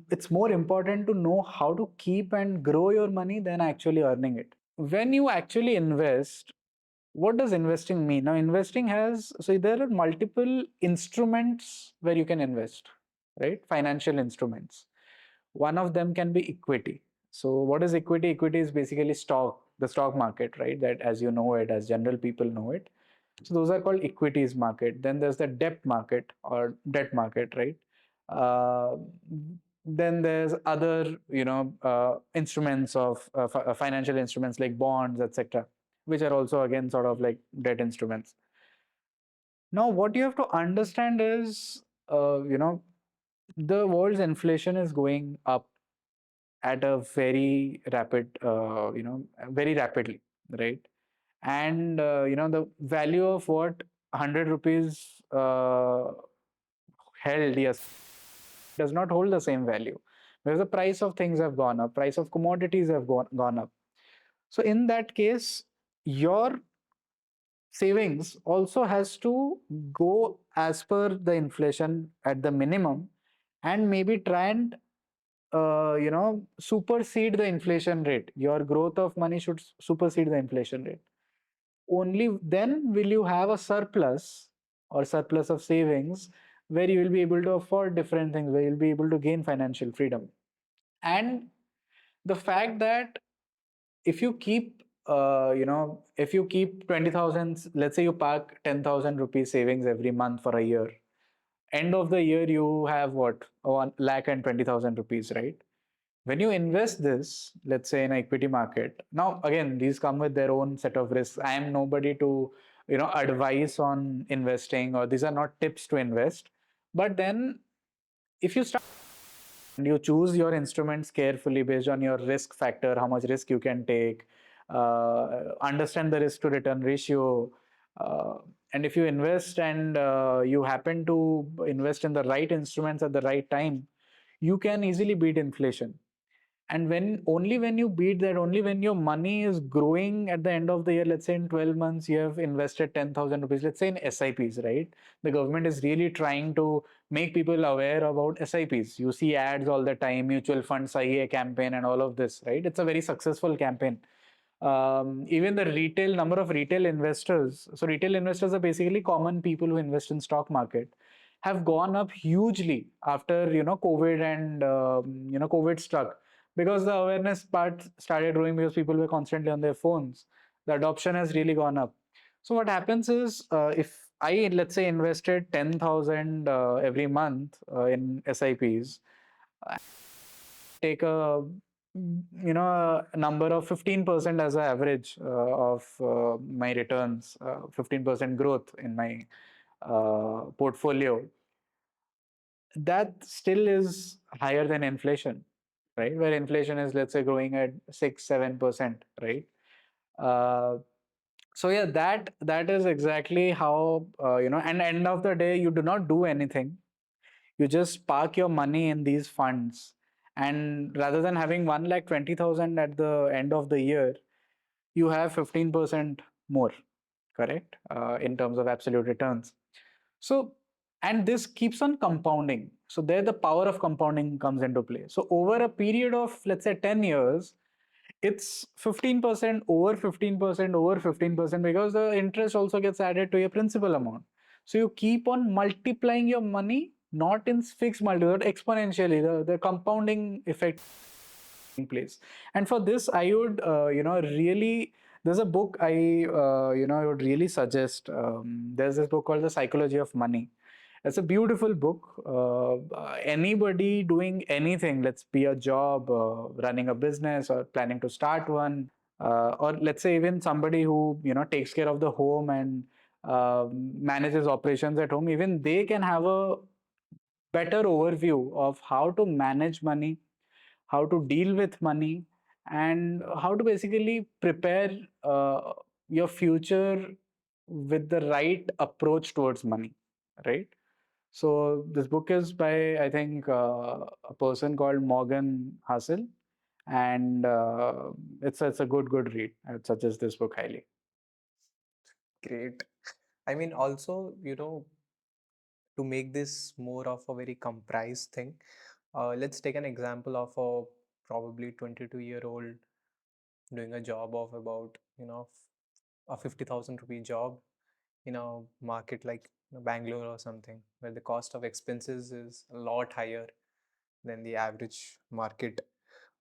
Speaker 2: it's more important to know how to keep and grow your money than actually earning it. When you actually invest, what does investing mean? Now, investing has, so there are multiple instruments where you can invest, right? Financial instruments. One of them can be equity. So, what is equity? Equity is basically stock, the stock market, right? That as you know it, as general people know it. So, those are called equities market. Then there's the debt market or debt market, right? Uh, then there's other, instruments of financial instruments like bonds, etc., which are also again sort of like debt instruments. Now, what you have to understand is, the world's inflation is going up at a very rapid, very rapidly, right? And the value of what 100 rupees held, yes, does not hold the same value because the price of things have gone up, price of commodities have gone up. So in that case, your savings also has to go as per the inflation at the minimum, and maybe try and supersede the inflation rate. Your growth of money should supersede the inflation rate. Only then will you have a surplus or surplus of savings where you will be able to afford different things, where you'll be able to gain financial freedom. And the fact that if you keep if you keep 20,000, let's say you park 10,000 rupees savings every month for a year, end of the year you have what, 1 lakh and 20,000 rupees, right? When you invest this, let's say in an equity market, now again these come with their own set of risks. I am nobody to advise on investing, or these are not tips to invest. But then if you start and you choose your instruments carefully based on your risk factor, how much risk you can take, understand the risk to return ratio, uh, and if you invest and you happen to invest in the right instruments at the right time, you can easily beat inflation. And when you beat that, only when your money is growing at the end of the year, let's say in 12 months you have invested 10,000 rupees, let's say in SIPs, right? The government is really trying to make people aware about SIPs. You see ads all the time, mutual fund sahi campaign and all of this, right? It's a very successful campaign. Even the retail number of retail investors, so retail investors are basically common people who invest in stock market, have gone up hugely after COVID, and COVID struck, because the awareness part started growing because people were constantly on their phones. The adoption has really gone up. So what happens is, if I, let's say, invested 10,000 every month in SIPs, take a number of 15% as an average of my returns, 15% growth in my portfolio, that still is higher than inflation, right? Where inflation is, let's say, growing at 6-7%, right? uh, so yeah, that is exactly how, and end of the day, you do not do anything. You just park your money in these funds, and rather than having 1,20,000 at the end of the year, you have 15% more, correct, in terms of absolute returns. So, and this keeps on compounding. So there the power of compounding comes into play. So over a period of, let's say, 10 years, it's 15% over 15% over 15%, because the interest also gets added to your principal amount. So you keep on multiplying your money, not in fixed multiple, but exponentially. The compounding effect place. And for this, I would, really, there's a book I would really suggest. There's this book called The Psychology of Money. It's a beautiful book. Anybody doing anything, let's be a job, running a business, or planning to start one, or let's say even somebody who takes care of the home and manages operations at home, even they can have a better overview of how to manage money, how to deal with money, and how to basically prepare your future with the right approach towards money, right? So this book is by, I think, a person called Morgan Housel, and it's a good read. I would suggest this book highly.
Speaker 1: Great. I mean, also, to make this more of a very comprised thing, let's take an example of a probably 22-year-old doing a job of about, a 50,000 rupee job in a market like Bangalore or something, where the cost of expenses is a lot higher than the average market.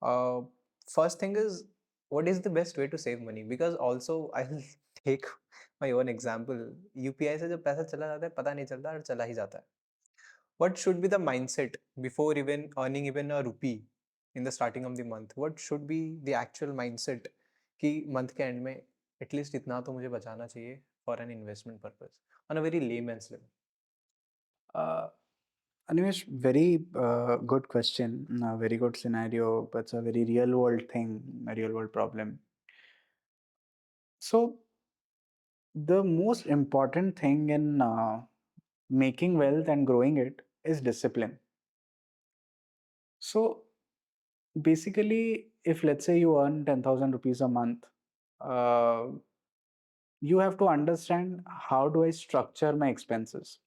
Speaker 1: Uh, First thing is, what is the best way to save money? Because also I'll take my own example. UPI से जब पैसा चला जाता है पता नहीं चलता और चला ही जाता है. What should be the mindset before even earning even a rupee in the starting of the month? What should be the actual mindset कि month के end में at least इतना तो मुझे बचाना चाहिए for an investment purpose on a very layman's level?
Speaker 2: Uh, Animesh, very good question, a very good scenario, but it's a very real world thing, a real world problem. So, the most important thing in making wealth and growing it is discipline. So, basically, if let's say you earn 10,000 rupees a month, uh, you have to understand how do I structure my expenses.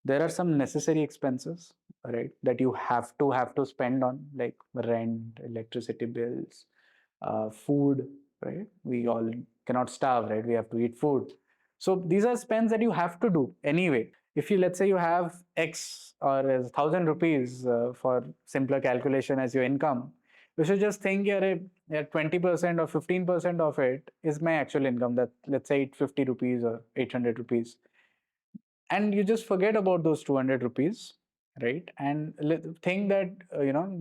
Speaker 2: There are some necessary expenses, right, that you have to spend on, like rent, electricity bills, food, right? We all cannot starve, right? We have to eat food. So these are spends that you have to do anyway. If you, let's say you have X or 1,000 rupees for simpler calculation as your income, you should just think, yeah, 20% or 15% of it is my actual income. That, let's say, 50 rupees or 800 rupees, and you just forget about those 200 rupees, right? And think that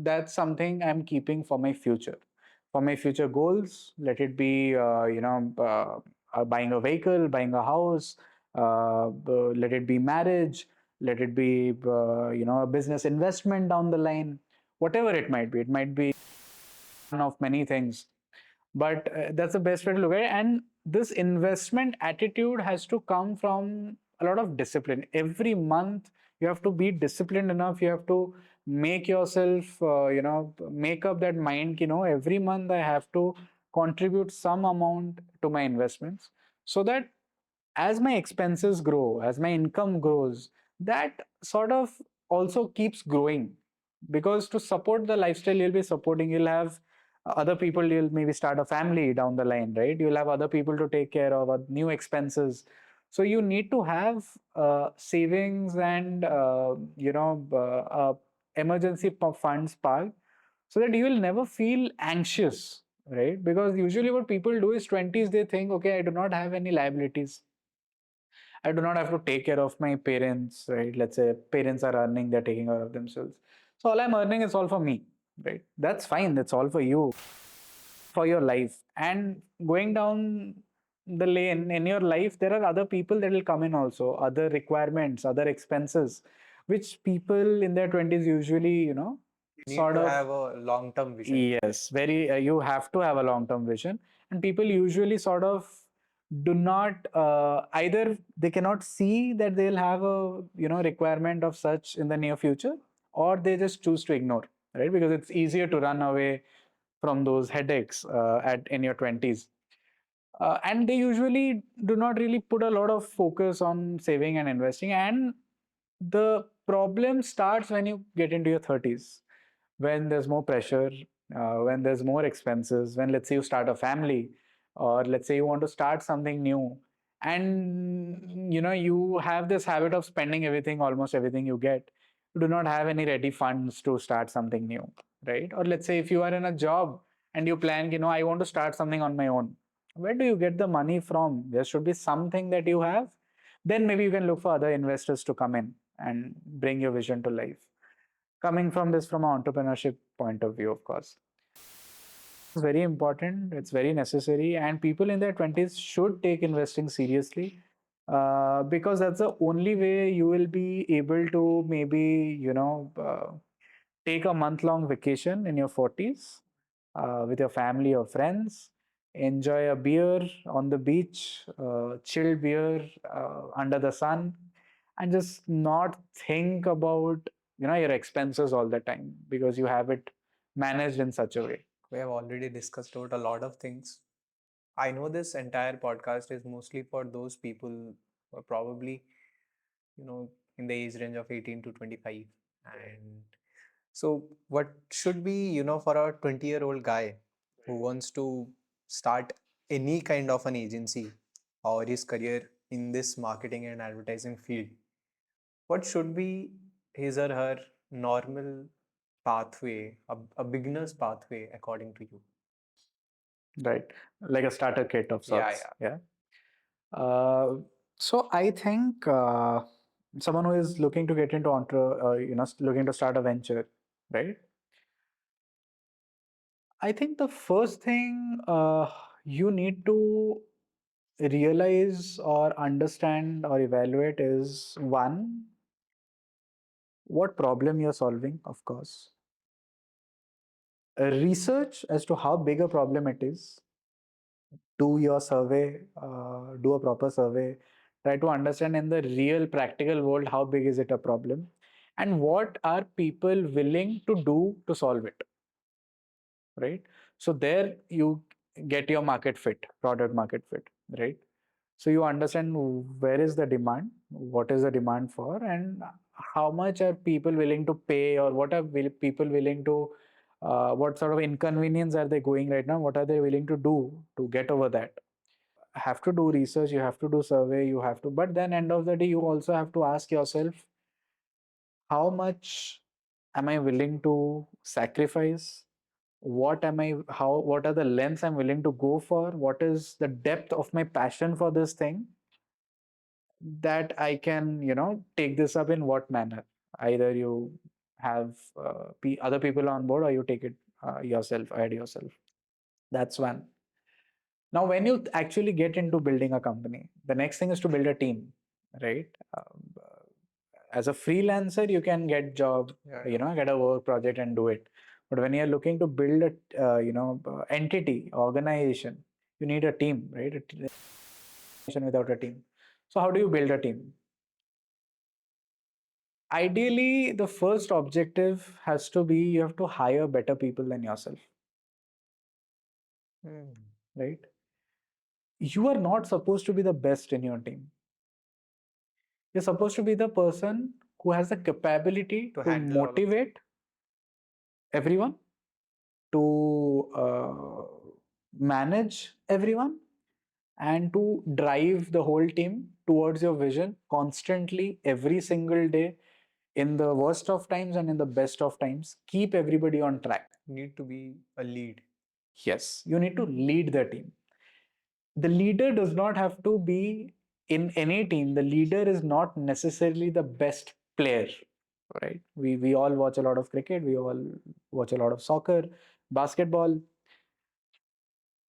Speaker 2: that's something I'm keeping for my future, for my future goals. Let it be buying a vehicle, buying a house, let it be marriage, let it be a business investment down the line, whatever it might be. It might be one of many things, but that's the best way to look at it. And this investment attitude has to come from a lot of discipline. Every month you have to be disciplined enough. You have to make yourself make up that mind, every month I have to contribute some amount to my investments, so that as my expenses grow, as my income grows, that sort of also keeps growing. Because to support the lifestyle you'll be supporting, you'll have other people, you'll maybe start a family down the line, right? You'll have other people to take care of, new expenses. So you need to have savings and emergency funds parked, so that you will never feel anxious, right? Because usually what people do is 20s, they think, okay, I do not have any liabilities, I do not have to take care of my parents, right? Let's say parents are earning, they're taking care of themselves. So all I'm earning is all for me, right? That's fine. That's all for you, for your life. And going down the lane in your life, there are other people that will come in also, other requirements, other expenses, which people in their 20s usually,
Speaker 1: You need
Speaker 2: sort
Speaker 1: to
Speaker 2: of.
Speaker 1: have a long-term vision.
Speaker 2: Yes, very. You have to have a long-term vision, and people usually sort of do not, either they cannot see that they'll have a requirement of such in the near future, or they just choose to ignore, right? Because it's easier to run away from those headaches at in your 20s, and they usually do not really put a lot of focus on saving and investing. And the problem starts when you get into your 30s, when there's more pressure, when there's more expenses, when, let's say, you start a family, or let's say you want to start something new, and you have this habit of spending everything, almost everything you get. You do not have any ready funds to start something new, right? Or let's say if you are in a job and you plan, I want to start something on my own. Where do you get the money from? There should be something that you have. Then maybe you can look for other investors to come in and bring your vision to life. Coming from this from an entrepreneurship point of view, of course, it's very important, it's very necessary, and people in their 20s should take investing seriously. because that's the only way you will be able to maybe, take a month long vacation in your 40s with your family or friends, enjoy a beer on the beach, chilled beer under the sun, and just not think about your expenses all the time because you have it managed in such a way.
Speaker 1: We have already discussed about a lot of things. I know this entire podcast is mostly for those people who are probably, in the age range of 18 to 25. And so, what should be, for a 20-year-old guy who wants to start any kind of an agency or his career in this marketing and advertising field? What should be his or her normal pathway, a beginner's pathway, according to you?
Speaker 2: Right, like a starter kit of
Speaker 1: Yeah,
Speaker 2: sorts.
Speaker 1: yeah.
Speaker 2: Yeah. So I think someone who is looking to get into looking to start a venture, right? I think the first thing you need to realize or understand or evaluate is one, what problem you're solving, of course. Research as to how big a problem it is. Do your survey, do a proper survey, try to understand in the real practical world how big is it a problem and what are people willing to do to solve it, right? So there you get your market fit, product market fit, right? So you understand where is the demand, what is the demand for, and how much are people willing to pay, or what are people willing to, what sort of inconvenience are they going right now, what are they willing to do to get over that. Have to do research, you have to do survey, you have to, but then end of the day you also have to ask yourself, how much am I willing to sacrifice, what are the lengths I'm willing to go for, what is the depth of my passion for this thing, that I can take this up in what manner. Either you have other people on board, or you take it yourself, add yourself. That's one. Now, when you actually get into building a company, the next thing is to build a team, right? As a freelancer, you can get job,
Speaker 1: Yeah, yeah.
Speaker 2: get a work project and do it. But when you're looking to build a, entity, organization, you need a team, right? Without a team. So how do you build a team? Ideally, the first objective has to be you have to hire better people than yourself,
Speaker 1: Hmm.
Speaker 2: right? You are not supposed to be the best in your team. You're supposed to be the person who has the capability
Speaker 1: To
Speaker 2: to
Speaker 1: handle all of them.
Speaker 2: motivate everyone, to manage everyone, and to drive the whole team towards your vision constantly every single day, in the worst of times and in the best of times. Keep everybody on track.
Speaker 1: Need to be a lead.
Speaker 2: Yes, you need to lead the team. The leader does not have to be, in any team, the leader is not necessarily the best player, right? We all watch a lot of cricket, we all watch a lot of soccer, basketball.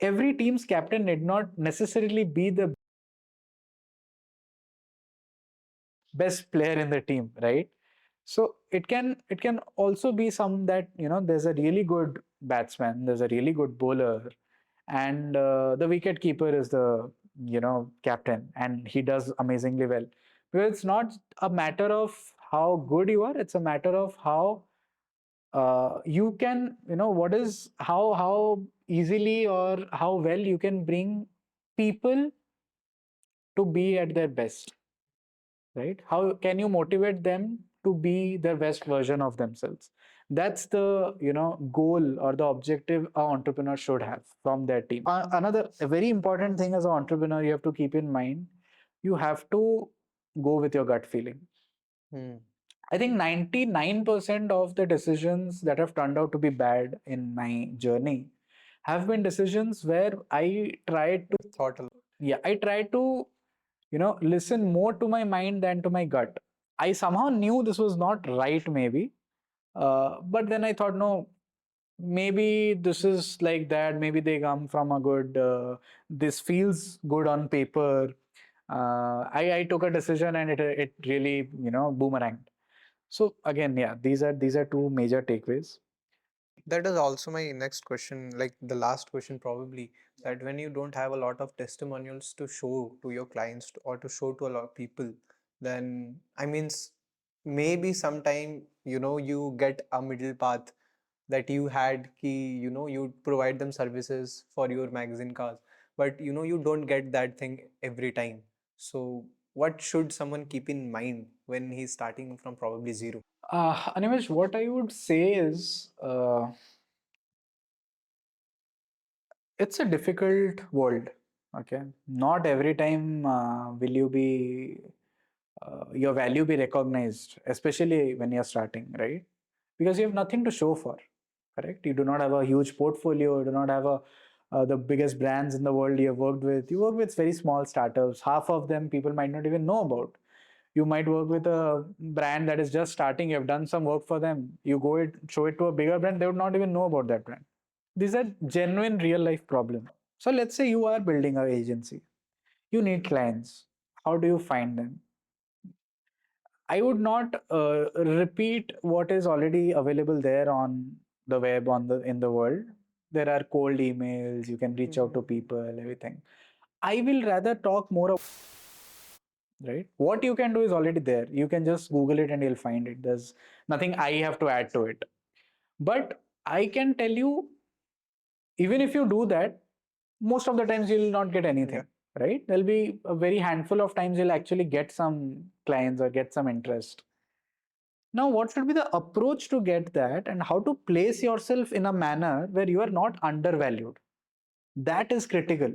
Speaker 2: Every team's captain did not necessarily be the best player in the team, right? So it can also be some that there's a really good batsman, there's a really good bowler, and the wicket keeper is the captain, and he does amazingly well. Because it's not a matter of how good you are; it's a matter of how you can what is how easily or how well you can bring people to be at their best, right? How can you motivate them to be their best version of themselves? That's the goal or the objective an entrepreneur should have from their team. Another a very important thing as an entrepreneur you have to keep in mind, you have to go with your gut feeling.
Speaker 1: Hmm.
Speaker 2: I think 99% of the decisions that have turned out to be bad in my journey have been decisions where I tried to,
Speaker 1: Thought a lot.
Speaker 2: yeah, I tried to listen more to my mind than to my gut. I somehow knew this was not right, maybe, but then I thought, no, maybe this is like that. Maybe they come from a good. This feels good on paper. I took a decision and it really boomeranged. So again, yeah, these are two major takeaways.
Speaker 1: That is also my next question, like the last question probably, that when you don't have a lot of testimonials to show to your clients or to show to a lot of people, then I means maybe sometime you get a middle path that you had ki you provide them services for your magazine cars, but you don't get that thing every time. So what should someone keep in mind when he's starting from probably zero?
Speaker 2: Animesh, what I would say is it's a difficult world. Okay, not every time will you be your value be recognized, especially when you're starting, right? Because you have nothing to show for, correct? You do not have a huge portfolio, you do not have the biggest brands in the world you have worked with. You work with very small startups. Half of them people might not even know about. You might work with a brand that is just starting. You have done some work for them. You go show it to a bigger brand, they would not even know about that brand. These are genuine real life problems. So let's say you are building an agency. You need clients. How do you find them? I would not repeat what is already available there on the web on the in the world. There are cold emails. You can reach out to people. Everything. I will rather talk more about, right. What you can do is already there. You can just Google it and you'll find it. There's nothing I have to add to it. But I can tell you, even if you do that, most of the times you'll not get anything. Yeah. Right? There'll be a very handful of times you'll actually get some clients or get some interest. Now, what should be the approach to get that and how to place yourself in a manner where you are not undervalued? That is critical.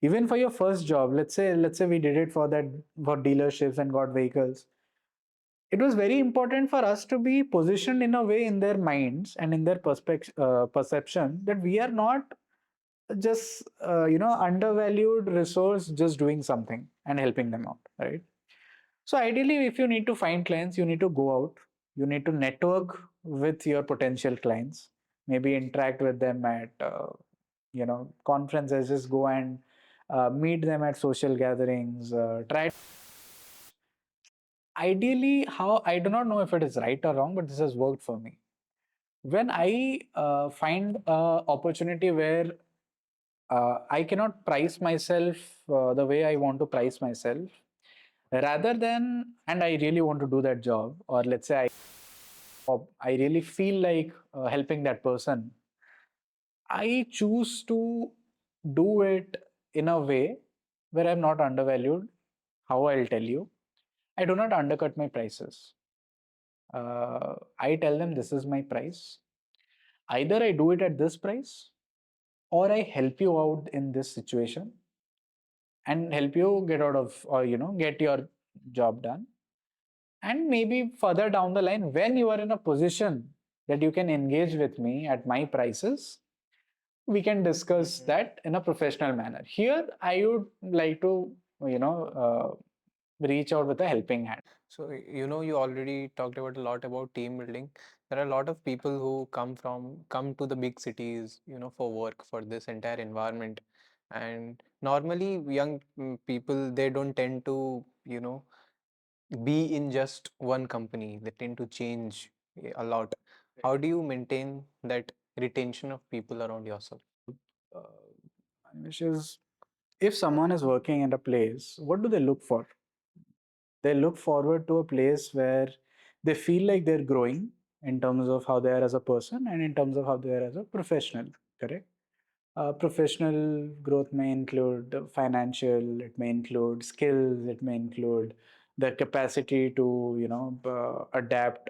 Speaker 2: Even for your first job, let's say we did it for that for dealerships and got vehicles. It was very important for us to be positioned in a way in their minds and in their perception that we are not just undervalued resource just doing something and helping them out, right? So ideally, if you need to find clients, you need to go out, you need to network with your potential clients, maybe interact with them at conferences, just go and meet them at social gatherings, try. Ideally, how, I do not know if it is right or wrong, but this has worked for me. When I find a opportunity where I cannot price myself the way I want to price myself, rather than, and I really want to do that job, or let's say I really feel like helping that person, I choose to do it in a way where I'm not undervalued. How, I'll tell you, I do not undercut my prices. I tell them this is my price. Either I do it at this price or I help you out in this situation and help you get out of, or get your job done. And maybe further down the line, when you are in a position that you can engage with me at my prices, we can discuss that in a professional manner. Here, I would like to, reach out with a helping hand.
Speaker 1: So, you already talked about a lot about team building. There are a lot of people who come to the big cities, for work, for this entire environment. And normally young people, they don't tend to, be in just one company. They tend to change a lot. How do you maintain that retention of people around yourself?
Speaker 2: Uh, which is, if someone is working at a place, what do they look for? They look forward to a place where they feel like they're growing in terms of how they are as a person and in terms of how they are as a professional, correct? Professional growth may include financial, it may include skills, it may include the capacity to, adapt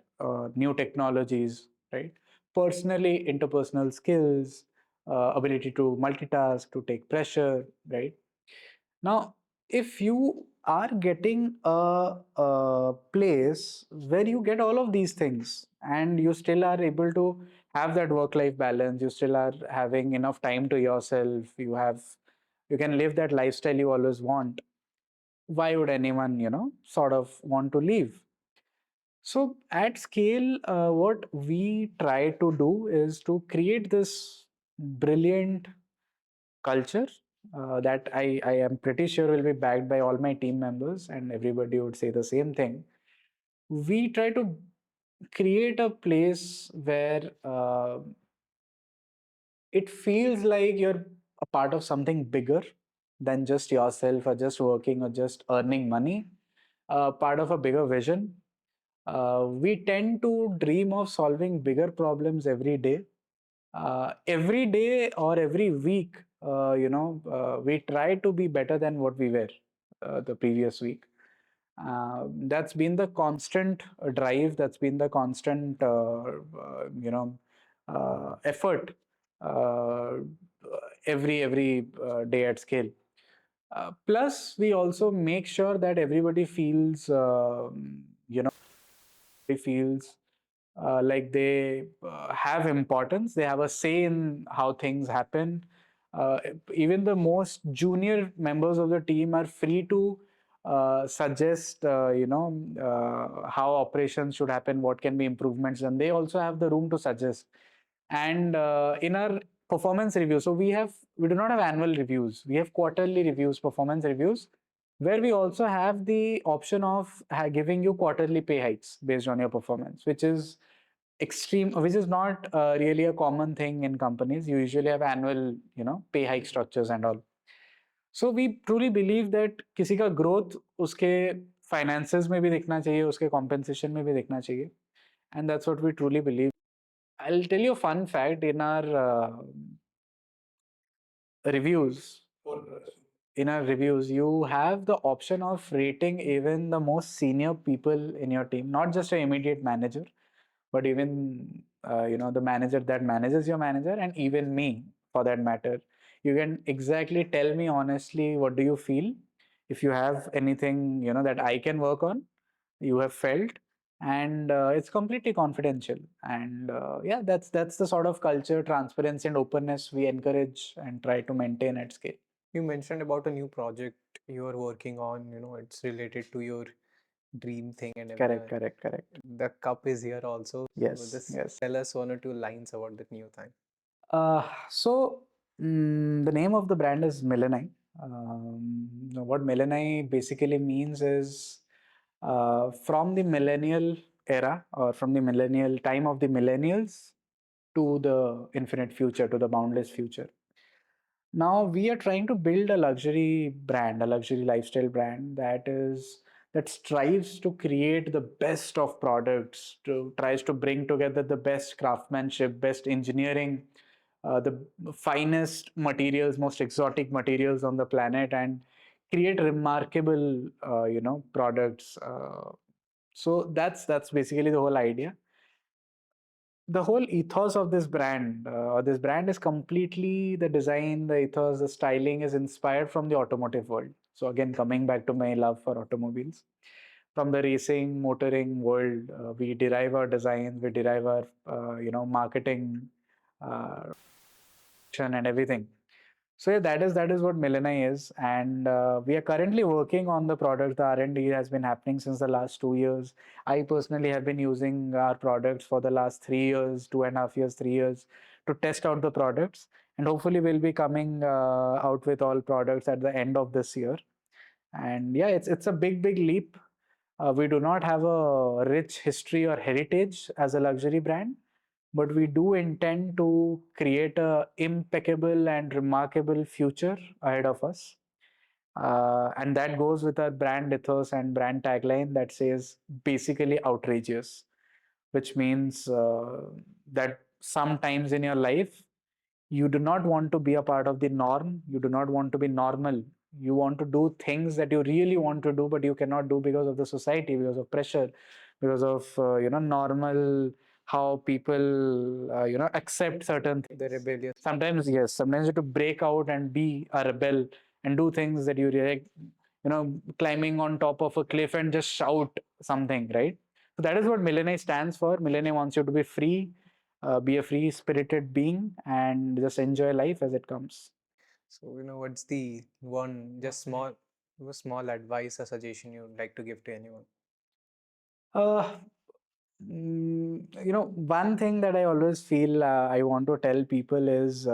Speaker 2: new technologies, right? Personally, interpersonal skills, ability to multitask, to take pressure, right? Now, if you are getting a place where you get all of these things and you still are able to have that work life balance, you still are having enough time to yourself, you can live that lifestyle you always want, why would anyone sort of want to leave? So at scale, what we try to do is to create this brilliant culture that I am pretty sure will be backed by all my team members, and everybody would say the same thing. We try to create a place where it feels like you're a part of something bigger than just yourself or just working or just earning money, part of a bigger vision. We tend to dream of solving bigger problems every day. Every day or every week, we try to be better than what we were the previous week. That's been the constant drive. That's been the constant, effort uh, every day at scale. Plus, we also make sure that everybody feels, feels like they have importance. They have a say in how things happen. Uh, Even the most junior members of the team are free to suggest, how operations should happen, what can be improvements, and they also have the room to suggest. And in our performance review, so we do not have annual reviews. We have quarterly reviews, performance reviews, where we also have the option of giving you quarterly pay hikes based on your performance, which is which is not really a common thing in companies. You usually have annual, pay hike structures and all. So we truly believe that किसी का growth उसके finances में भी दिखना चाहिए, उसके compensation में भी दिखना चाहिए, and that's what we truly believe. I'll tell you a fun fact in our reviews. In our reviews, you have the option of rating even the most senior people in your team, not just your immediate manager, but even the manager that manages your manager, and even me for that matter. You can exactly tell me honestly what do you feel, if you have anything that I can work on, you have felt, and it's completely confidential. And yeah, that's the sort of culture, transparency, and openness we encourage and try to maintain at scale.
Speaker 1: You mentioned about a new project you are working on, it's related to your dream thing and
Speaker 2: Correct,
Speaker 1: everything.
Speaker 2: correct, correct.
Speaker 1: The cup is here also. So
Speaker 2: Yes,
Speaker 1: just
Speaker 2: yes.
Speaker 1: tell us one or two lines about that new thing.
Speaker 2: The name of the brand is Millenai. What Millenai basically means is from the millennial era, or from the millennial time of the millennials to the infinite future, to the boundless future. Now we are trying to build a luxury brand, a luxury lifestyle brand that strives to create the best of products, to tries to bring together the best craftsmanship, best engineering, the finest materials, most exotic materials on the planet, and create remarkable, products. So that's basically the whole idea. The whole ethos of this brand is completely, the design, the ethos, the styling is inspired from the automotive world. So again, coming back to my love for automobiles, from the racing motoring world, we derive our designs, we derive our marketing, uh, and everything. So yeah, that is what Millenai is, and we are currently working on the product. The R&D has been happening since the last 2 years. I personally have been using our products for the last 3 years, 2.5 years, 3 years, to test out the products, and hopefully we'll be coming out with all products at the end of this year. And yeah, it's a big leap. We do not have a rich history or heritage as a luxury brand, but we do intend to create a impeccable and remarkable future ahead of us. And that goes with our brand ethos and brand tagline that says basically outrageous, which means that sometimes in your life you do not want to be a part of the norm, you do not want to be normal, you want to do things that you really want to do but you cannot do because of the society, because of pressure, because of normal, how people accept certain
Speaker 1: The
Speaker 2: things.
Speaker 1: rebellious.
Speaker 2: Sometimes, yes, sometimes you have to break out and be a rebel and do things that you really, climbing on top of a cliff and just shout something, right? So that is what Millennium stands for. Millennium wants you to be free, be a free spirited being, and just enjoy life as it comes.
Speaker 1: So, what's the one just small advice or suggestion you'd like to give to anyone?
Speaker 2: Uh, one thing that I always feel I want to tell people is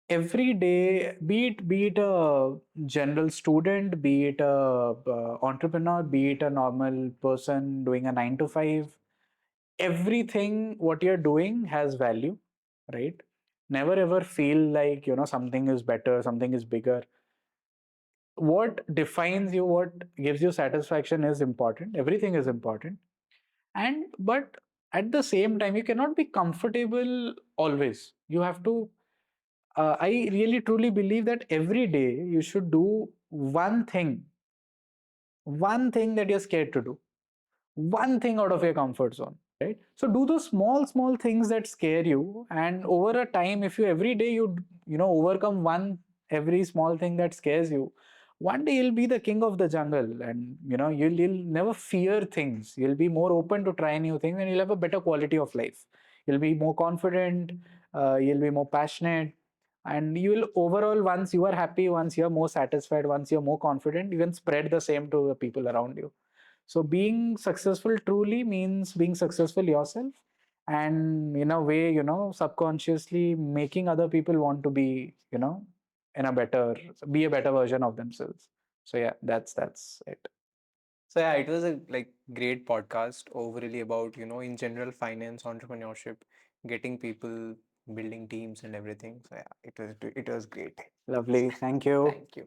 Speaker 2: every day, be it a general student, be it a entrepreneur, be it a normal person doing a 9 to 5, everything what you're doing has value, right? Never ever feel like something is better, something is bigger. What defines you, what gives you satisfaction is important. Everything is important. And but at the same time, you cannot be comfortable always. You have to I really truly believe that every day you should do one thing that you're scared to do, one thing out of your comfort zone, right? So do those small things that scare you, and over a time, if you every day overcome one every small thing that scares you, one day you'll be the king of the jungle, and you'll never fear things. You'll be more open to try new things, and you'll have a better quality of life. You'll be more confident, you'll be more passionate, and you will overall, once you are happy, once you're more satisfied, once you're more confident, you can spread the same to the people around you. So being successful truly means being successful yourself, and in a way, subconsciously making other people want to be, in a better, be a better version of themselves. So yeah, that's it.
Speaker 1: So yeah, it was a like great podcast overly about, in general finance, entrepreneurship, getting people, building teams and everything. So yeah, it was great.
Speaker 2: Lovely. Thank you.
Speaker 1: Thank you.